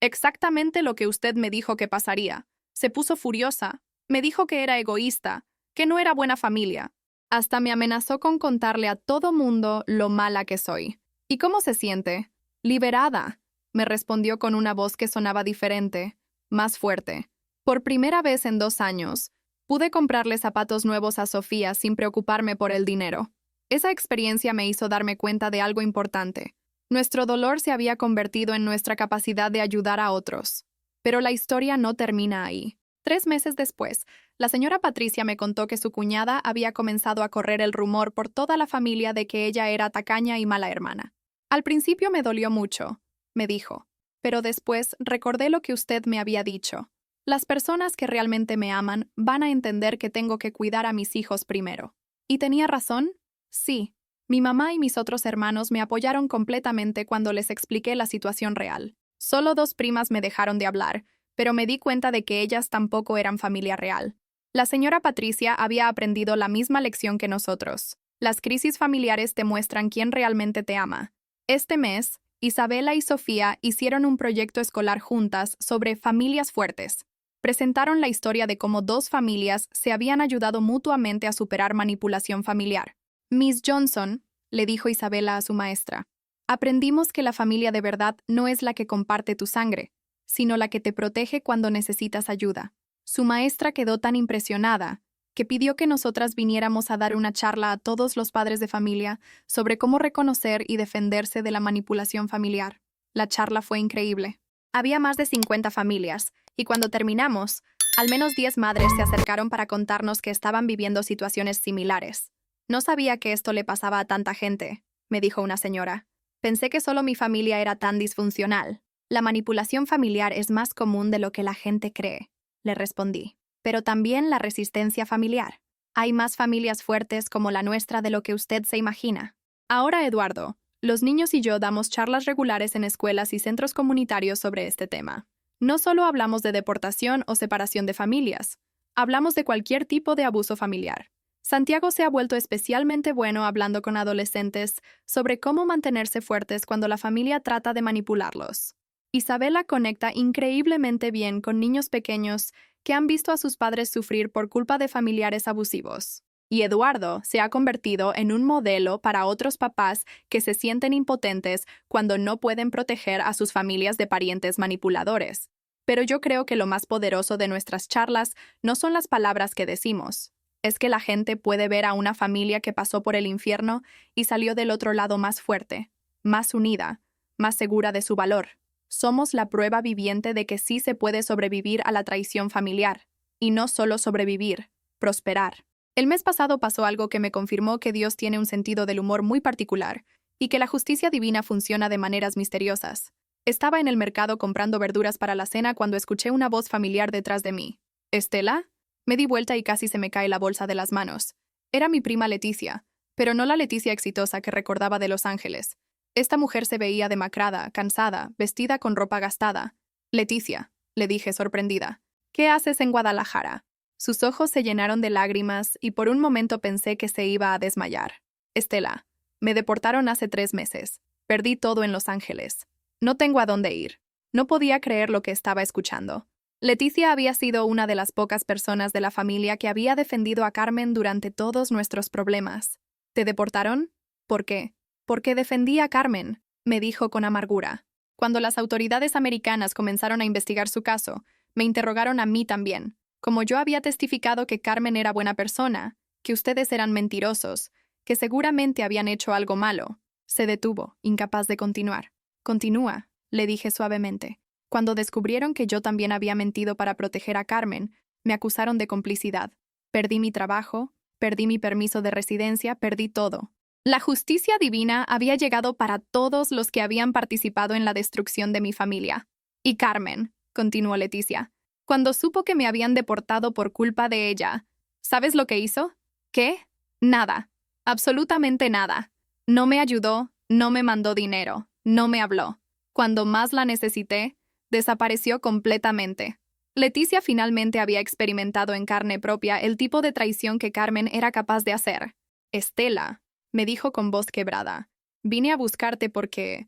«Exactamente lo que usted me dijo que pasaría. Se puso furiosa. Me dijo que era egoísta, que no era buena familia. Hasta me amenazó con contarle a todo mundo lo mala que soy». «¿Y cómo se siente?» «Liberada», me respondió con una voz que sonaba diferente, más fuerte. Por primera vez en 2 años, pude comprarle zapatos nuevos a Sofía sin preocuparme por el dinero. Esa experiencia me hizo darme cuenta de algo importante. Nuestro dolor se había convertido en nuestra capacidad de ayudar a otros. Pero la historia no termina ahí. 3 meses después, la señora Patricia me contó que su cuñada había comenzado a correr el rumor por toda la familia de que ella era tacaña y mala hermana. «Al principio me dolió mucho», me dijo. Pero después recordé lo que usted me había dicho. Las personas que realmente me aman van a entender que tengo que cuidar a mis hijos primero. ¿Y tenía razón? Sí. Mi mamá y mis otros hermanos me apoyaron completamente cuando les expliqué la situación real. Solo 2 primas me dejaron de hablar, pero me di cuenta de que ellas tampoco eran familia real. La señora Patricia había aprendido la misma lección que nosotros. Las crisis familiares te muestran quién realmente te ama. Este mes, Isabela y Sofía hicieron un proyecto escolar juntas sobre familias fuertes. Presentaron la historia de cómo 2 familias se habían ayudado mutuamente a superar manipulación familiar. Miss Johnson, le dijo Isabela a su maestra, aprendimos que la familia de verdad no es la que comparte tu sangre, sino la que te protege cuando necesitas ayuda. Su maestra quedó tan impresionada que pidió que nosotras viniéramos a dar una charla a todos los padres de familia sobre cómo reconocer y defenderse de la manipulación familiar. La charla fue increíble. Había más de 50 familias, y cuando terminamos, al menos 10 madres se acercaron para contarnos que estaban viviendo situaciones similares. No sabía que esto le pasaba a tanta gente, me dijo una señora. Pensé que solo mi familia era tan disfuncional. La manipulación familiar es más común de lo que la gente cree, le respondí. Pero también la resistencia familiar. Hay más familias fuertes como la nuestra de lo que usted se imagina. Ahora, Eduardo, los niños y yo damos charlas regulares en escuelas y centros comunitarios sobre este tema. No solo hablamos de deportación o separación de familias, hablamos de cualquier tipo de abuso familiar. Santiago se ha vuelto especialmente bueno hablando con adolescentes sobre cómo mantenerse fuertes cuando la familia trata de manipularlos. Isabela conecta increíblemente bien con niños pequeños que han visto a sus padres sufrir por culpa de familiares abusivos. Y Eduardo se ha convertido en un modelo para otros papás que se sienten impotentes cuando no pueden proteger a sus familias de parientes manipuladores. Pero yo creo que lo más poderoso de nuestras charlas no son las palabras que decimos. Es que la gente puede ver a una familia que pasó por el infierno y salió del otro lado más fuerte, más unida, más segura de su valor. Somos la prueba viviente de que sí se puede sobrevivir a la traición familiar, y no solo sobrevivir, prosperar. El mes pasado pasó algo que me confirmó que Dios tiene un sentido del humor muy particular y que la justicia divina funciona de maneras misteriosas. Estaba en el mercado comprando verduras para la cena cuando escuché una voz familiar detrás de mí. ¿Estela? Me di vuelta y casi se me cae la bolsa de las manos. Era mi prima Leticia, pero no la Leticia exitosa que recordaba de Los Ángeles. Esta mujer se veía demacrada, cansada, vestida con ropa gastada. Leticia, le dije sorprendida, ¿qué haces en Guadalajara? Sus ojos se llenaron de lágrimas y por un momento pensé que se iba a desmayar. Estela, me deportaron hace 3 meses. Perdí todo en Los Ángeles. No tengo a dónde ir. No podía creer lo que estaba escuchando. Leticia había sido una de las pocas personas de la familia que había defendido a Carmen durante todos nuestros problemas. ¿Te deportaron? ¿Por qué? Porque defendí a Carmen, me dijo con amargura. Cuando las autoridades americanas comenzaron a investigar su caso, me interrogaron a mí también. Como yo había testificado que Carmen era buena persona, que ustedes eran mentirosos, que seguramente habían hecho algo malo. Se detuvo, incapaz de continuar. Continúa, le dije suavemente. Cuando descubrieron que yo también había mentido para proteger a Carmen, me acusaron de complicidad. Perdí mi trabajo, perdí mi permiso de residencia, perdí todo. La justicia divina había llegado para todos los que habían participado en la destrucción de mi familia. Y Carmen, continuó Leticia, cuando supo que me habían deportado por culpa de ella, ¿sabes lo que hizo? ¿Qué? Nada. Absolutamente nada. No me ayudó, no me mandó dinero, no me habló. Cuando más la necesité, desapareció completamente. Leticia finalmente había experimentado en carne propia el tipo de traición que Carmen era capaz de hacer. Estela, me dijo con voz quebrada, vine a buscarte porque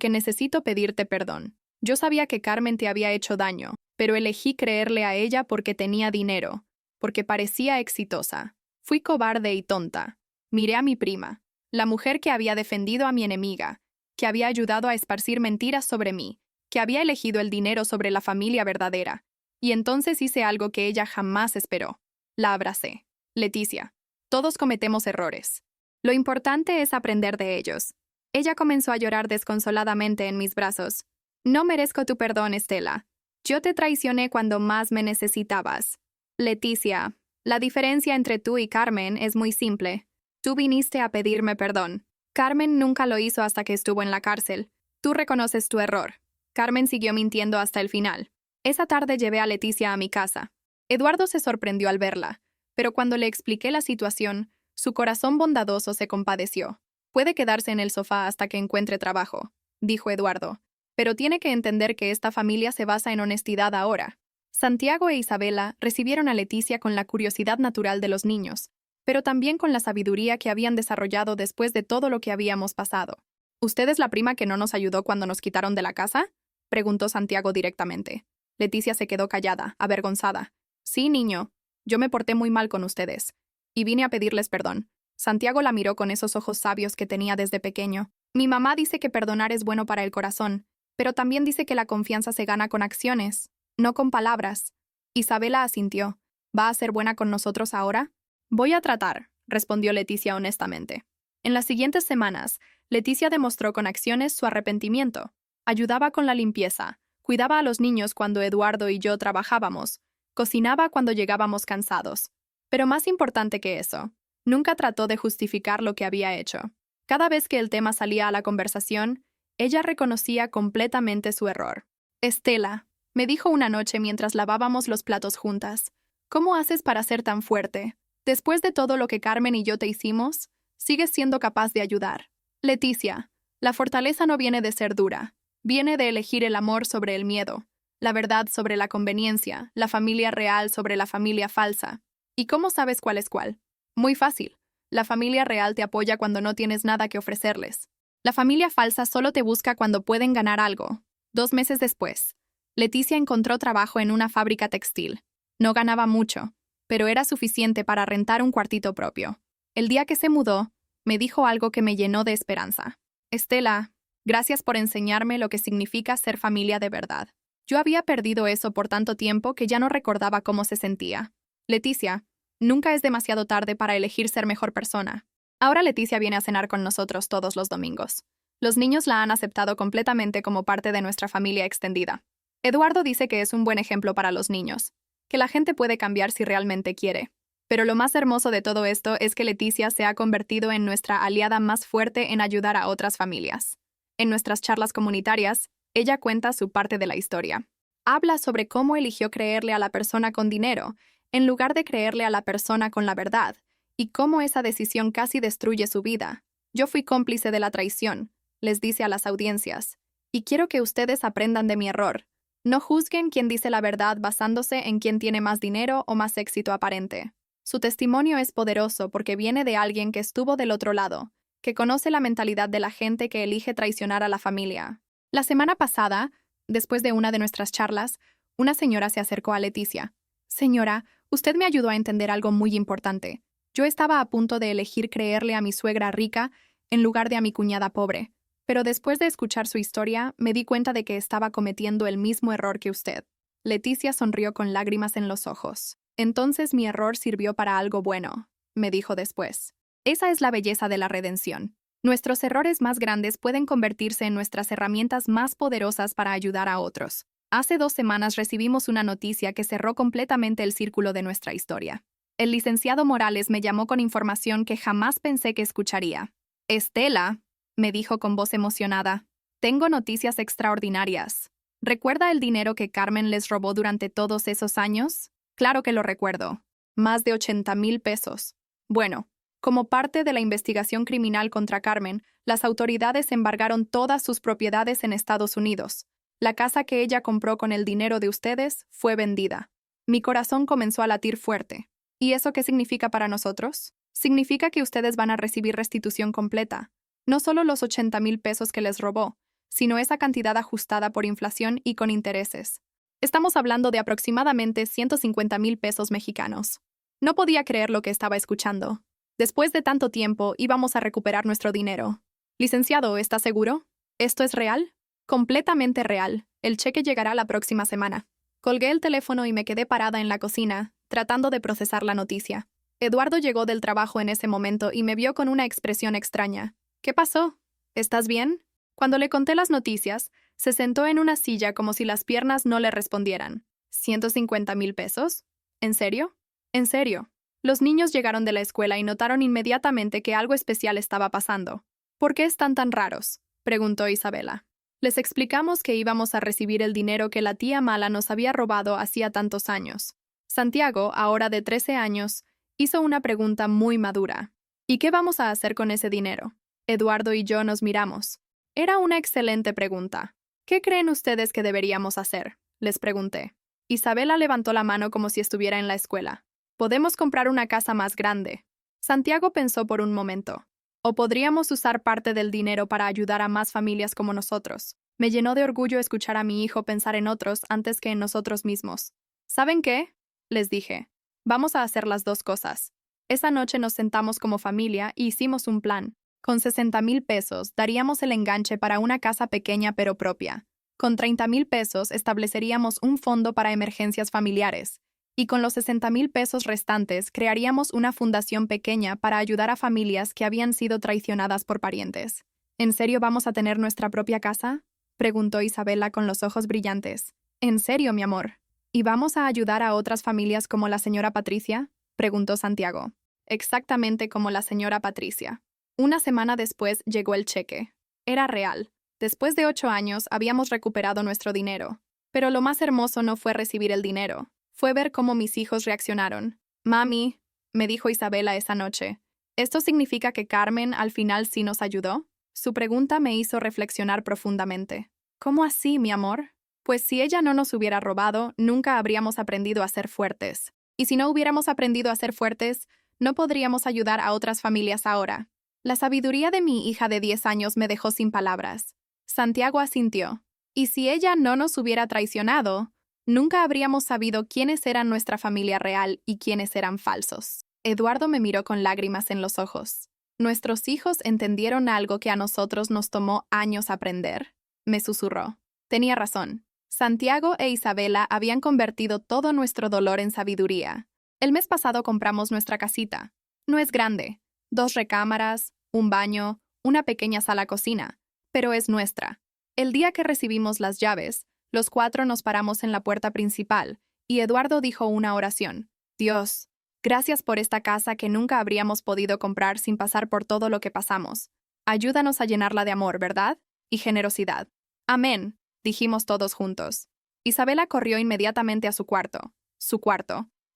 necesito pedirte perdón. Yo sabía que Carmen te había hecho daño, pero elegí creerle a ella porque tenía dinero, porque parecía exitosa. Fui cobarde y tonta. Miré a mi prima, la mujer que había defendido a mi enemiga, que había ayudado a esparcir mentiras sobre mí, que había elegido el dinero sobre la familia verdadera. Y entonces hice algo que ella jamás esperó. La abracé. Leticia, todos cometemos errores. Lo importante es aprender de ellos. Ella comenzó a llorar desconsoladamente en mis brazos. No merezco tu perdón, Estela. Yo te traicioné cuando más me necesitabas. Leticia, la diferencia entre tú y Carmen es muy simple. Tú viniste a pedirme perdón. Carmen nunca lo hizo hasta que estuvo en la cárcel. Tú reconoces tu error. Carmen siguió mintiendo hasta el final. Esa tarde llevé a Leticia a mi casa. Eduardo se sorprendió al verla, pero cuando le expliqué la situación, su corazón bondadoso se compadeció. Puede quedarse en el sofá hasta que encuentre trabajo, dijo Eduardo, pero tiene que entender que esta familia se basa en honestidad ahora. Santiago e Isabela recibieron a Leticia con la curiosidad natural de los niños, pero también con la sabiduría que habían desarrollado después de todo lo que habíamos pasado. ¿Usted es la prima que no nos ayudó cuando nos quitaron de la casa?, preguntó Santiago directamente. Leticia se quedó callada, avergonzada. Sí, niño, yo me porté muy mal con ustedes, y vine a pedirles perdón. Santiago la miró con esos ojos sabios que tenía desde pequeño. Mi mamá dice que perdonar es bueno para el corazón, pero también dice que la confianza se gana con acciones, no con palabras. Isabela asintió. ¿Va a ser buena con nosotros ahora? Voy a tratar, respondió Leticia honestamente. En las siguientes semanas, Leticia demostró con acciones su arrepentimiento. Ayudaba con la limpieza, cuidaba a los niños cuando Eduardo y yo trabajábamos, cocinaba cuando llegábamos cansados. Pero más importante que eso, nunca trató de justificar lo que había hecho. Cada vez que el tema salía a la conversación, ella reconocía completamente su error. Estela, me dijo una noche mientras lavábamos los platos juntas, ¿cómo haces para ser tan fuerte? Después de todo lo que Carmen y yo te hicimos, sigues siendo capaz de ayudar. Leticia, la fortaleza no viene de ser dura, viene de elegir el amor sobre el miedo, la verdad sobre la conveniencia, la familia real sobre la familia falsa. ¿Y cómo sabes cuál es cuál? Muy fácil. La familia real te apoya cuando no tienes nada que ofrecerles. La familia falsa solo te busca cuando pueden ganar algo. 2 meses después, Leticia encontró trabajo en una fábrica textil. No ganaba mucho, pero era suficiente para rentar un cuartito propio. El día que se mudó, me dijo algo que me llenó de esperanza. Estela, gracias por enseñarme lo que significa ser familia de verdad. Yo había perdido eso por tanto tiempo que ya no recordaba cómo se sentía. Leticia, nunca es demasiado tarde para elegir ser mejor persona. Ahora Leticia viene a cenar con nosotros todos los domingos. Los niños la han aceptado completamente como parte de nuestra familia extendida. Eduardo dice que es un buen ejemplo para los niños, que la gente puede cambiar si realmente quiere. Pero lo más hermoso de todo esto es que Leticia se ha convertido en nuestra aliada más fuerte en ayudar a otras familias. En nuestras charlas comunitarias, ella cuenta su parte de la historia. Habla sobre cómo eligió creerle a la persona con dinero, en lugar de creerle a la persona con la verdad, y cómo esa decisión casi destruye su vida. Yo fui cómplice de la traición, les dice a las audiencias, y quiero que ustedes aprendan de mi error. No juzguen quien dice la verdad basándose en quién tiene más dinero o más éxito aparente. Su testimonio es poderoso porque viene de alguien que estuvo del otro lado, que conoce la mentalidad de la gente que elige traicionar a la familia. La semana pasada, después de una de nuestras charlas, una señora se acercó a Leticia. Señora, usted me ayudó a entender algo muy importante. Yo estaba a punto de elegir creerle a mi suegra rica en lugar de a mi cuñada pobre, pero después de escuchar su historia, me di cuenta de que estaba cometiendo el mismo error que usted. Leticia sonrió con lágrimas en los ojos. Entonces mi error sirvió para algo bueno, me dijo después. Esa es la belleza de la redención. Nuestros errores más grandes pueden convertirse en nuestras herramientas más poderosas para ayudar a otros. Hace 2 semanas recibimos una noticia que cerró completamente el círculo de nuestra historia. El licenciado Morales me llamó con información que jamás pensé que escucharía. Estela, me dijo con voz emocionada, tengo noticias extraordinarias. ¿Recuerda el dinero que Carmen les robó durante todos esos años? Claro que lo recuerdo. Más de 80,000 pesos. Bueno, como parte de la investigación criminal contra Carmen, las autoridades embargaron todas sus propiedades en Estados Unidos. La casa que ella compró con el dinero de ustedes fue vendida. Mi corazón comenzó a latir fuerte. ¿Y eso qué significa para nosotros? Significa que ustedes van a recibir restitución completa. No solo los 80,000 pesos que les robó, sino esa cantidad ajustada por inflación y con intereses. Estamos hablando de aproximadamente 150,000 pesos mexicanos. No podía creer lo que estaba escuchando. Después de tanto tiempo, íbamos a recuperar nuestro dinero. Licenciado, ¿está seguro? ¿Esto es real? Completamente real. El cheque llegará la próxima semana. Colgué el teléfono y me quedé parada en la cocina, tratando de procesar la noticia. Eduardo llegó del trabajo en ese momento y me vio con una expresión extraña. ¿Qué pasó? ¿Estás bien? Cuando le conté las noticias, se sentó en una silla como si las piernas no le respondieran. ¿150,000 pesos? ¿En serio? En serio. Los niños llegaron de la escuela y notaron inmediatamente que algo especial estaba pasando. ¿Por qué están tan raros?, preguntó Isabela. Les explicamos que íbamos a recibir el dinero que la tía mala nos había robado hacía tantos años. Santiago, ahora de 13 años, hizo una pregunta muy madura. ¿Y qué vamos a hacer con ese dinero? Eduardo y yo nos miramos. Era una excelente pregunta. ¿Qué creen ustedes que deberíamos hacer? Les pregunté. Isabela levantó la mano como si estuviera en la escuela. Podemos comprar una casa más grande. Santiago pensó por un momento. O podríamos usar parte del dinero para ayudar a más familias como nosotros. Me llenó de orgullo escuchar a mi hijo pensar en otros antes que en nosotros mismos. ¿Saben qué? Les dije. Vamos a hacer las dos cosas. Esa noche nos sentamos como familia y hicimos un plan. Con 60,000 pesos daríamos el enganche para una casa pequeña pero propia. Con 30,000 pesos estableceríamos un fondo para emergencias familiares. Y con los 60,000 pesos restantes crearíamos una fundación pequeña para ayudar a familias que habían sido traicionadas por parientes. ¿En serio vamos a tener nuestra propia casa? Preguntó Isabela con los ojos brillantes. ¿En serio, mi amor? ¿Y vamos a ayudar a otras familias como la señora Patricia? Preguntó Santiago. Exactamente como la señora Patricia. Una semana después llegó el cheque. Era real. Después de 8 años habíamos recuperado nuestro dinero. Pero lo más hermoso no fue recibir el dinero. Fue ver cómo mis hijos reaccionaron. Mami, me dijo Isabela esa noche, ¿esto significa que Carmen al final sí nos ayudó? Su pregunta me hizo reflexionar profundamente. ¿Cómo así, mi amor? Pues si ella no nos hubiera robado, nunca habríamos aprendido a ser fuertes. Y si no hubiéramos aprendido a ser fuertes, no podríamos ayudar a otras familias ahora. La sabiduría de mi hija de 10 años me dejó sin palabras. Santiago asintió. Y si ella no nos hubiera traicionado, nunca habríamos sabido quiénes eran nuestra familia real y quiénes eran falsos. Eduardo me miró con lágrimas en los ojos. Nuestros hijos entendieron algo que a nosotros nos tomó años aprender. Me susurró. Tenía razón. Santiago e Isabela habían convertido todo nuestro dolor en sabiduría. El mes pasado compramos nuestra casita. No es grande. 2 recámaras, un baño, una pequeña sala-cocina. Pero es nuestra. El día que recibimos las llaves, los 4 nos paramos en la puerta principal, y Eduardo dijo una oración. Dios, gracias por esta casa que nunca habríamos podido comprar sin pasar por todo lo que pasamos. Ayúdanos a llenarla de amor, ¿verdad? Y generosidad. Amén, dijimos todos juntos. Isabela corrió inmediatamente a su cuarto,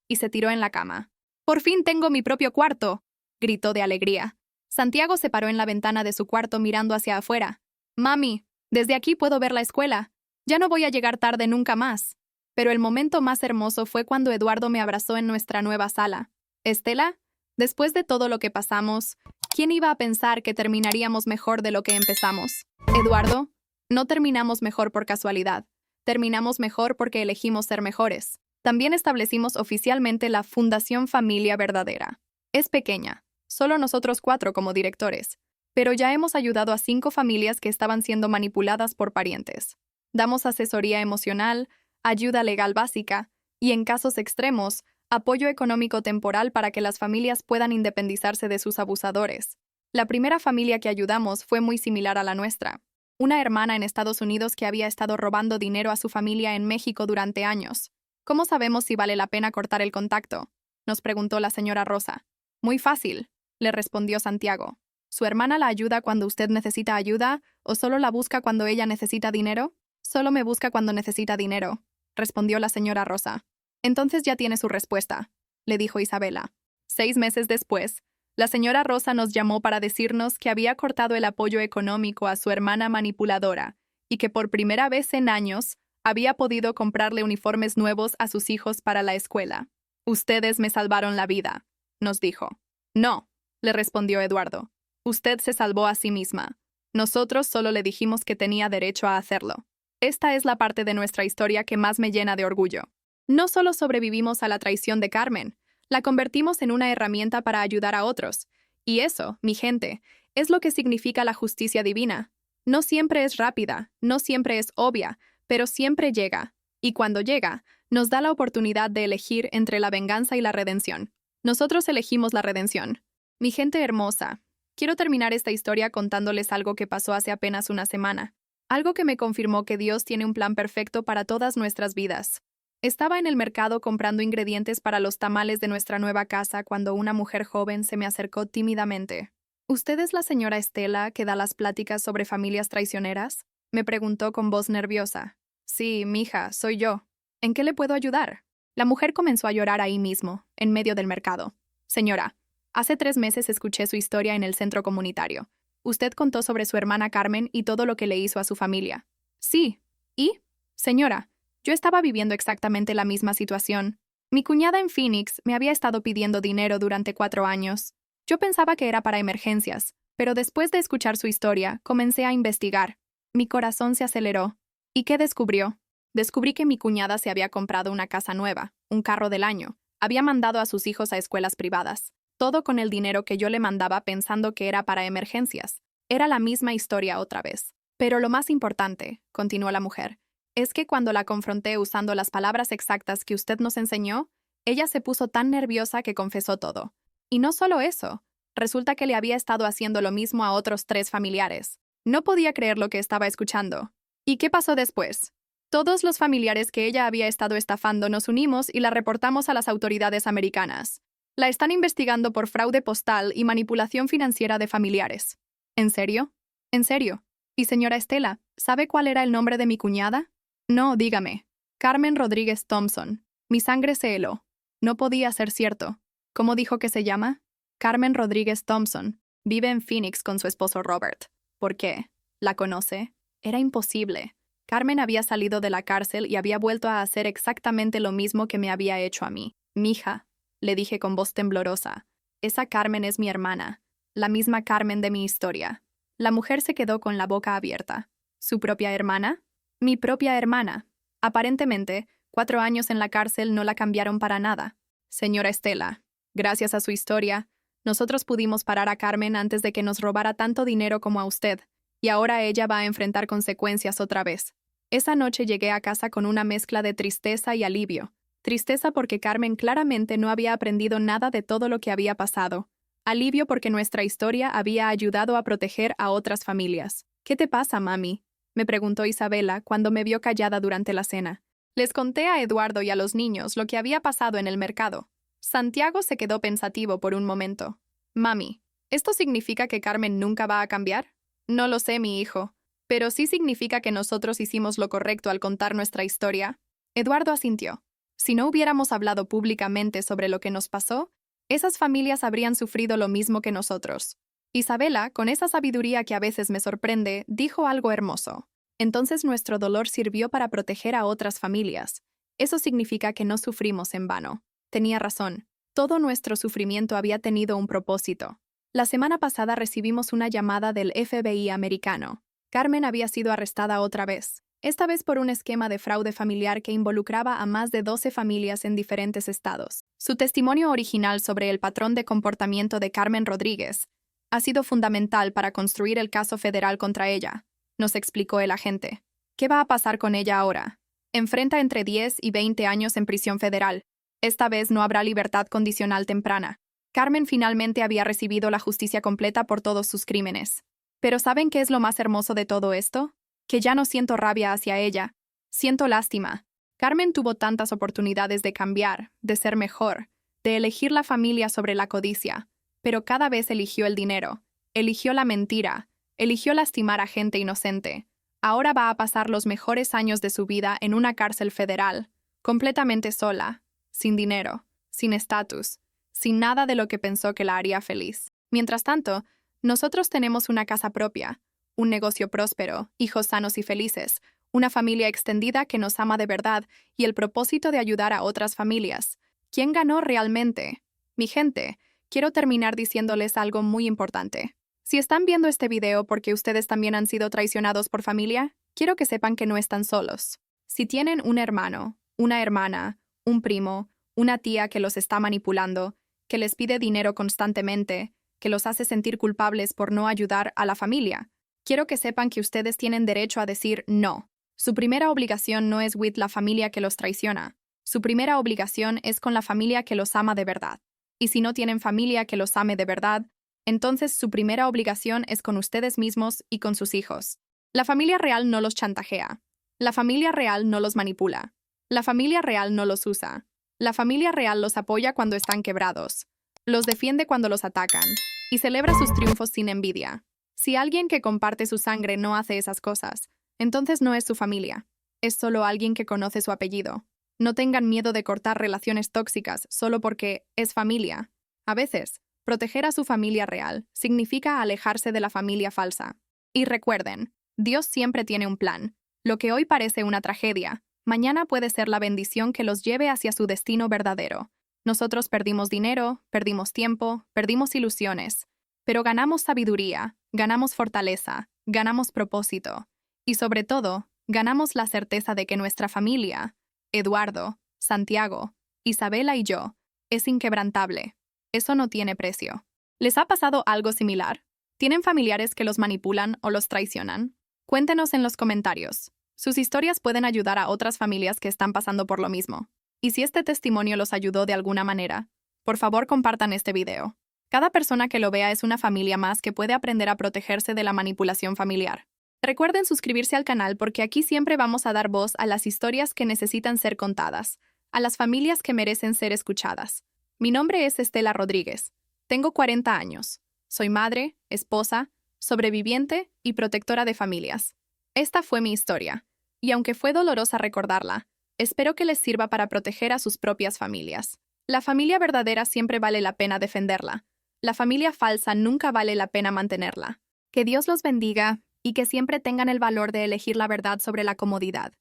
y se tiró en la cama. ¡Por fin tengo mi propio cuarto!, gritó de alegría. Santiago se paró en la ventana de su cuarto mirando hacia afuera. Mami, desde aquí puedo ver la escuela. Ya no voy a llegar tarde nunca más. Pero el momento más hermoso fue cuando Eduardo me abrazó en nuestra nueva sala. Estela, después de todo lo que pasamos, ¿quién iba a pensar que terminaríamos mejor de lo que empezamos? Eduardo, no terminamos mejor por casualidad. Terminamos mejor porque elegimos ser mejores. También establecimos oficialmente la Fundación Familia Verdadera. Es pequeña, solo nosotros 4 como directores, pero ya hemos ayudado a 5 familias que estaban siendo manipuladas por parientes. Damos asesoría emocional, ayuda legal básica y, en casos extremos, apoyo económico temporal para que las familias puedan independizarse de sus abusadores. La primera familia que ayudamos fue muy similar a la nuestra. Una hermana en Estados Unidos que había estado robando dinero a su familia en México durante años. ¿Cómo sabemos si vale la pena cortar el contacto?, nos preguntó la señora Rosa. Muy fácil, le respondió Santiago. ¿Su hermana la ayuda cuando usted necesita ayuda o solo la busca cuando ella necesita dinero? Solo me busca cuando necesita dinero, respondió la señora Rosa. Entonces ya tiene su respuesta, le dijo Isabela. 6 meses después, la señora Rosa nos llamó para decirnos que había cortado el apoyo económico a su hermana manipuladora y que por primera vez en años había podido comprarle uniformes nuevos a sus hijos para la escuela. Ustedes me salvaron la vida, nos dijo. No, le respondió Eduardo. Usted se salvó a sí misma. Nosotros solo le dijimos que tenía derecho a hacerlo. Esta es la parte de nuestra historia que más me llena de orgullo. No solo sobrevivimos a la traición de Carmen, la convertimos en una herramienta para ayudar a otros. Y eso, mi gente, es lo que significa la justicia divina. No siempre es rápida, no siempre es obvia, pero siempre llega. Y cuando llega, nos da la oportunidad de elegir entre la venganza y la redención. Nosotros elegimos la redención. Mi gente hermosa, quiero terminar esta historia contándoles algo que pasó hace apenas una semana. Algo que me confirmó que Dios tiene un plan perfecto para todas nuestras vidas. Estaba en el mercado comprando ingredientes para los tamales de nuestra nueva casa cuando una mujer joven se me acercó tímidamente. ¿Usted es la señora Estela que da las pláticas sobre familias traicioneras?, Me preguntó con voz nerviosa. Sí, mija, soy yo. ¿En qué le puedo ayudar? La mujer comenzó a llorar ahí mismo, en medio del mercado. Señora, hace 3 meses escuché su historia en el centro comunitario. Usted contó sobre su hermana Carmen y todo lo que le hizo a su familia. Sí. ¿Y? Señora, yo estaba viviendo exactamente la misma situación. Mi cuñada en Phoenix me había estado pidiendo dinero durante 4 años. Yo pensaba que era para emergencias, pero después de escuchar su historia, comencé a investigar. Mi corazón se aceleró. ¿Y qué descubrió? Descubrí que mi cuñada se había comprado una casa nueva, un carro del año. Había mandado a sus hijos a escuelas privadas. Todo con el dinero que yo le mandaba pensando que era para emergencias. Era la misma historia otra vez. Pero lo más importante, continuó la mujer, es que cuando la confronté usando las palabras exactas que usted nos enseñó, ella se puso tan nerviosa que confesó todo. Y no solo eso, resulta que le había estado haciendo lo mismo a otros 3 familiares. No podía creer lo que estaba escuchando. ¿Y qué pasó después? Todos los familiares que ella había estado estafando nos unimos y la reportamos a las autoridades americanas. La están investigando por fraude postal y manipulación financiera de familiares. ¿En serio? ¿En serio? Y señora Estela, ¿sabe cuál era el nombre de mi cuñada? No, dígame. Carmen Rodríguez Thompson. Mi sangre se heló. No podía ser cierto. ¿Cómo dijo que se llama? Carmen Rodríguez Thompson. Vive en Phoenix con su esposo Robert. ¿Por qué? ¿La conoce? Era imposible. Carmen había salido de la cárcel y había vuelto a hacer exactamente lo mismo que me había hecho a mí. Mija, le dije con voz temblorosa. Esa Carmen es mi hermana. La misma Carmen de mi historia. La mujer se quedó con la boca abierta. ¿Su propia hermana? Mi propia hermana. Aparentemente, 4 años en la cárcel no la cambiaron para nada. Señora Estela, gracias a su historia, nosotros pudimos parar a Carmen antes de que nos robara tanto dinero como a usted, y ahora ella va a enfrentar consecuencias otra vez. Esa noche llegué a casa con una mezcla de tristeza y alivio. Tristeza porque Carmen claramente no había aprendido nada de todo lo que había pasado. Alivio porque nuestra historia había ayudado a proteger a otras familias. ¿Qué te pasa, mami?, me preguntó Isabela cuando me vio callada durante la cena. Les conté a Eduardo y a los niños lo que había pasado en el mercado. Santiago se quedó pensativo por un momento. Mami, ¿esto significa que Carmen nunca va a cambiar? No lo sé, mi hijo, pero sí significa que nosotros hicimos lo correcto al contar nuestra historia. Eduardo asintió. Si no hubiéramos hablado públicamente sobre lo que nos pasó, esas familias habrían sufrido lo mismo que nosotros. Isabela, con esa sabiduría que a veces me sorprende, dijo algo hermoso. Entonces nuestro dolor sirvió para proteger a otras familias. Eso significa que no sufrimos en vano. Tenía razón. Todo nuestro sufrimiento había tenido un propósito. La semana pasada recibimos una llamada del FBI americano. Carmen había sido arrestada otra vez, esta vez por un esquema de fraude familiar que involucraba a más de 12 familias en diferentes estados. Su testimonio original sobre el patrón de comportamiento de Carmen Rodríguez ha sido fundamental para construir el caso federal contra ella, nos explicó el agente. ¿Qué va a pasar con ella ahora? Enfrenta entre 10 y 20 años en prisión federal. Esta vez no habrá libertad condicional temprana. Carmen finalmente había recibido la justicia completa por todos sus crímenes. Pero ¿saben qué es lo más hermoso de todo esto? Que ya no siento rabia hacia ella. Siento lástima. Carmen tuvo tantas oportunidades de cambiar, de ser mejor, de elegir la familia sobre la codicia, pero cada vez eligió el dinero, eligió la mentira, eligió lastimar a gente inocente. Ahora va a pasar los mejores años de su vida en una cárcel federal, completamente sola, sin dinero, sin estatus, sin nada de lo que pensó que la haría feliz. Mientras tanto, nosotros tenemos una casa propia, un negocio próspero, hijos sanos y felices, una familia extendida que nos ama de verdad y el propósito de ayudar a otras familias. ¿Quién ganó realmente? Mi gente, quiero terminar diciéndoles algo muy importante. Si están viendo este video porque ustedes también han sido traicionados por familia, quiero que sepan que no están solos. Si tienen un hermano, una hermana, un primo, una tía que los está manipulando, que les pide dinero constantemente, que los hace sentir culpables por no ayudar a la familia, quiero que sepan que ustedes tienen derecho a decir no. Su primera obligación no es with la familia que los traiciona. Su primera obligación es con la familia que los ama de verdad. Y si no tienen familia que los ame de verdad, entonces su primera obligación es con ustedes mismos y con sus hijos. La familia real no los chantajea. La familia real no los manipula. La familia real no los usa. La familia real los apoya cuando están quebrados. Los defiende cuando los atacan. Y celebra sus triunfos sin envidia. Si alguien que comparte su sangre no hace esas cosas, entonces no es su familia. Es solo alguien que conoce su apellido. No tengan miedo de cortar relaciones tóxicas solo porque es familia. A veces, proteger a su familia real significa alejarse de la familia falsa. Y recuerden, Dios siempre tiene un plan. Lo que hoy parece una tragedia, mañana puede ser la bendición que los lleve hacia su destino verdadero. Nosotros perdimos dinero, perdimos tiempo, perdimos ilusiones, pero ganamos sabiduría, ganamos fortaleza, ganamos propósito. Y sobre todo, ganamos la certeza de que nuestra familia, Eduardo, Santiago, Isabela y yo, es inquebrantable. Eso no tiene precio. ¿Les ha pasado algo similar? ¿Tienen familiares que los manipulan o los traicionan? Cuéntenos en los comentarios. Sus historias pueden ayudar a otras familias que están pasando por lo mismo. Y si este testimonio los ayudó de alguna manera, por favor compartan este video. Cada persona que lo vea es una familia más que puede aprender a protegerse de la manipulación familiar. Recuerden suscribirse al canal porque aquí siempre vamos a dar voz a las historias que necesitan ser contadas, a las familias que merecen ser escuchadas. Mi nombre es Estela Rodríguez. Tengo 40 años. Soy madre, esposa, sobreviviente y protectora de familias. Esta fue mi historia, y aunque fue dolorosa recordarla, espero que les sirva para proteger a sus propias familias. La familia verdadera siempre vale la pena defenderla. La familia falsa nunca vale la pena mantenerla. Que Dios los bendiga y que siempre tengan el valor de elegir la verdad sobre la comodidad.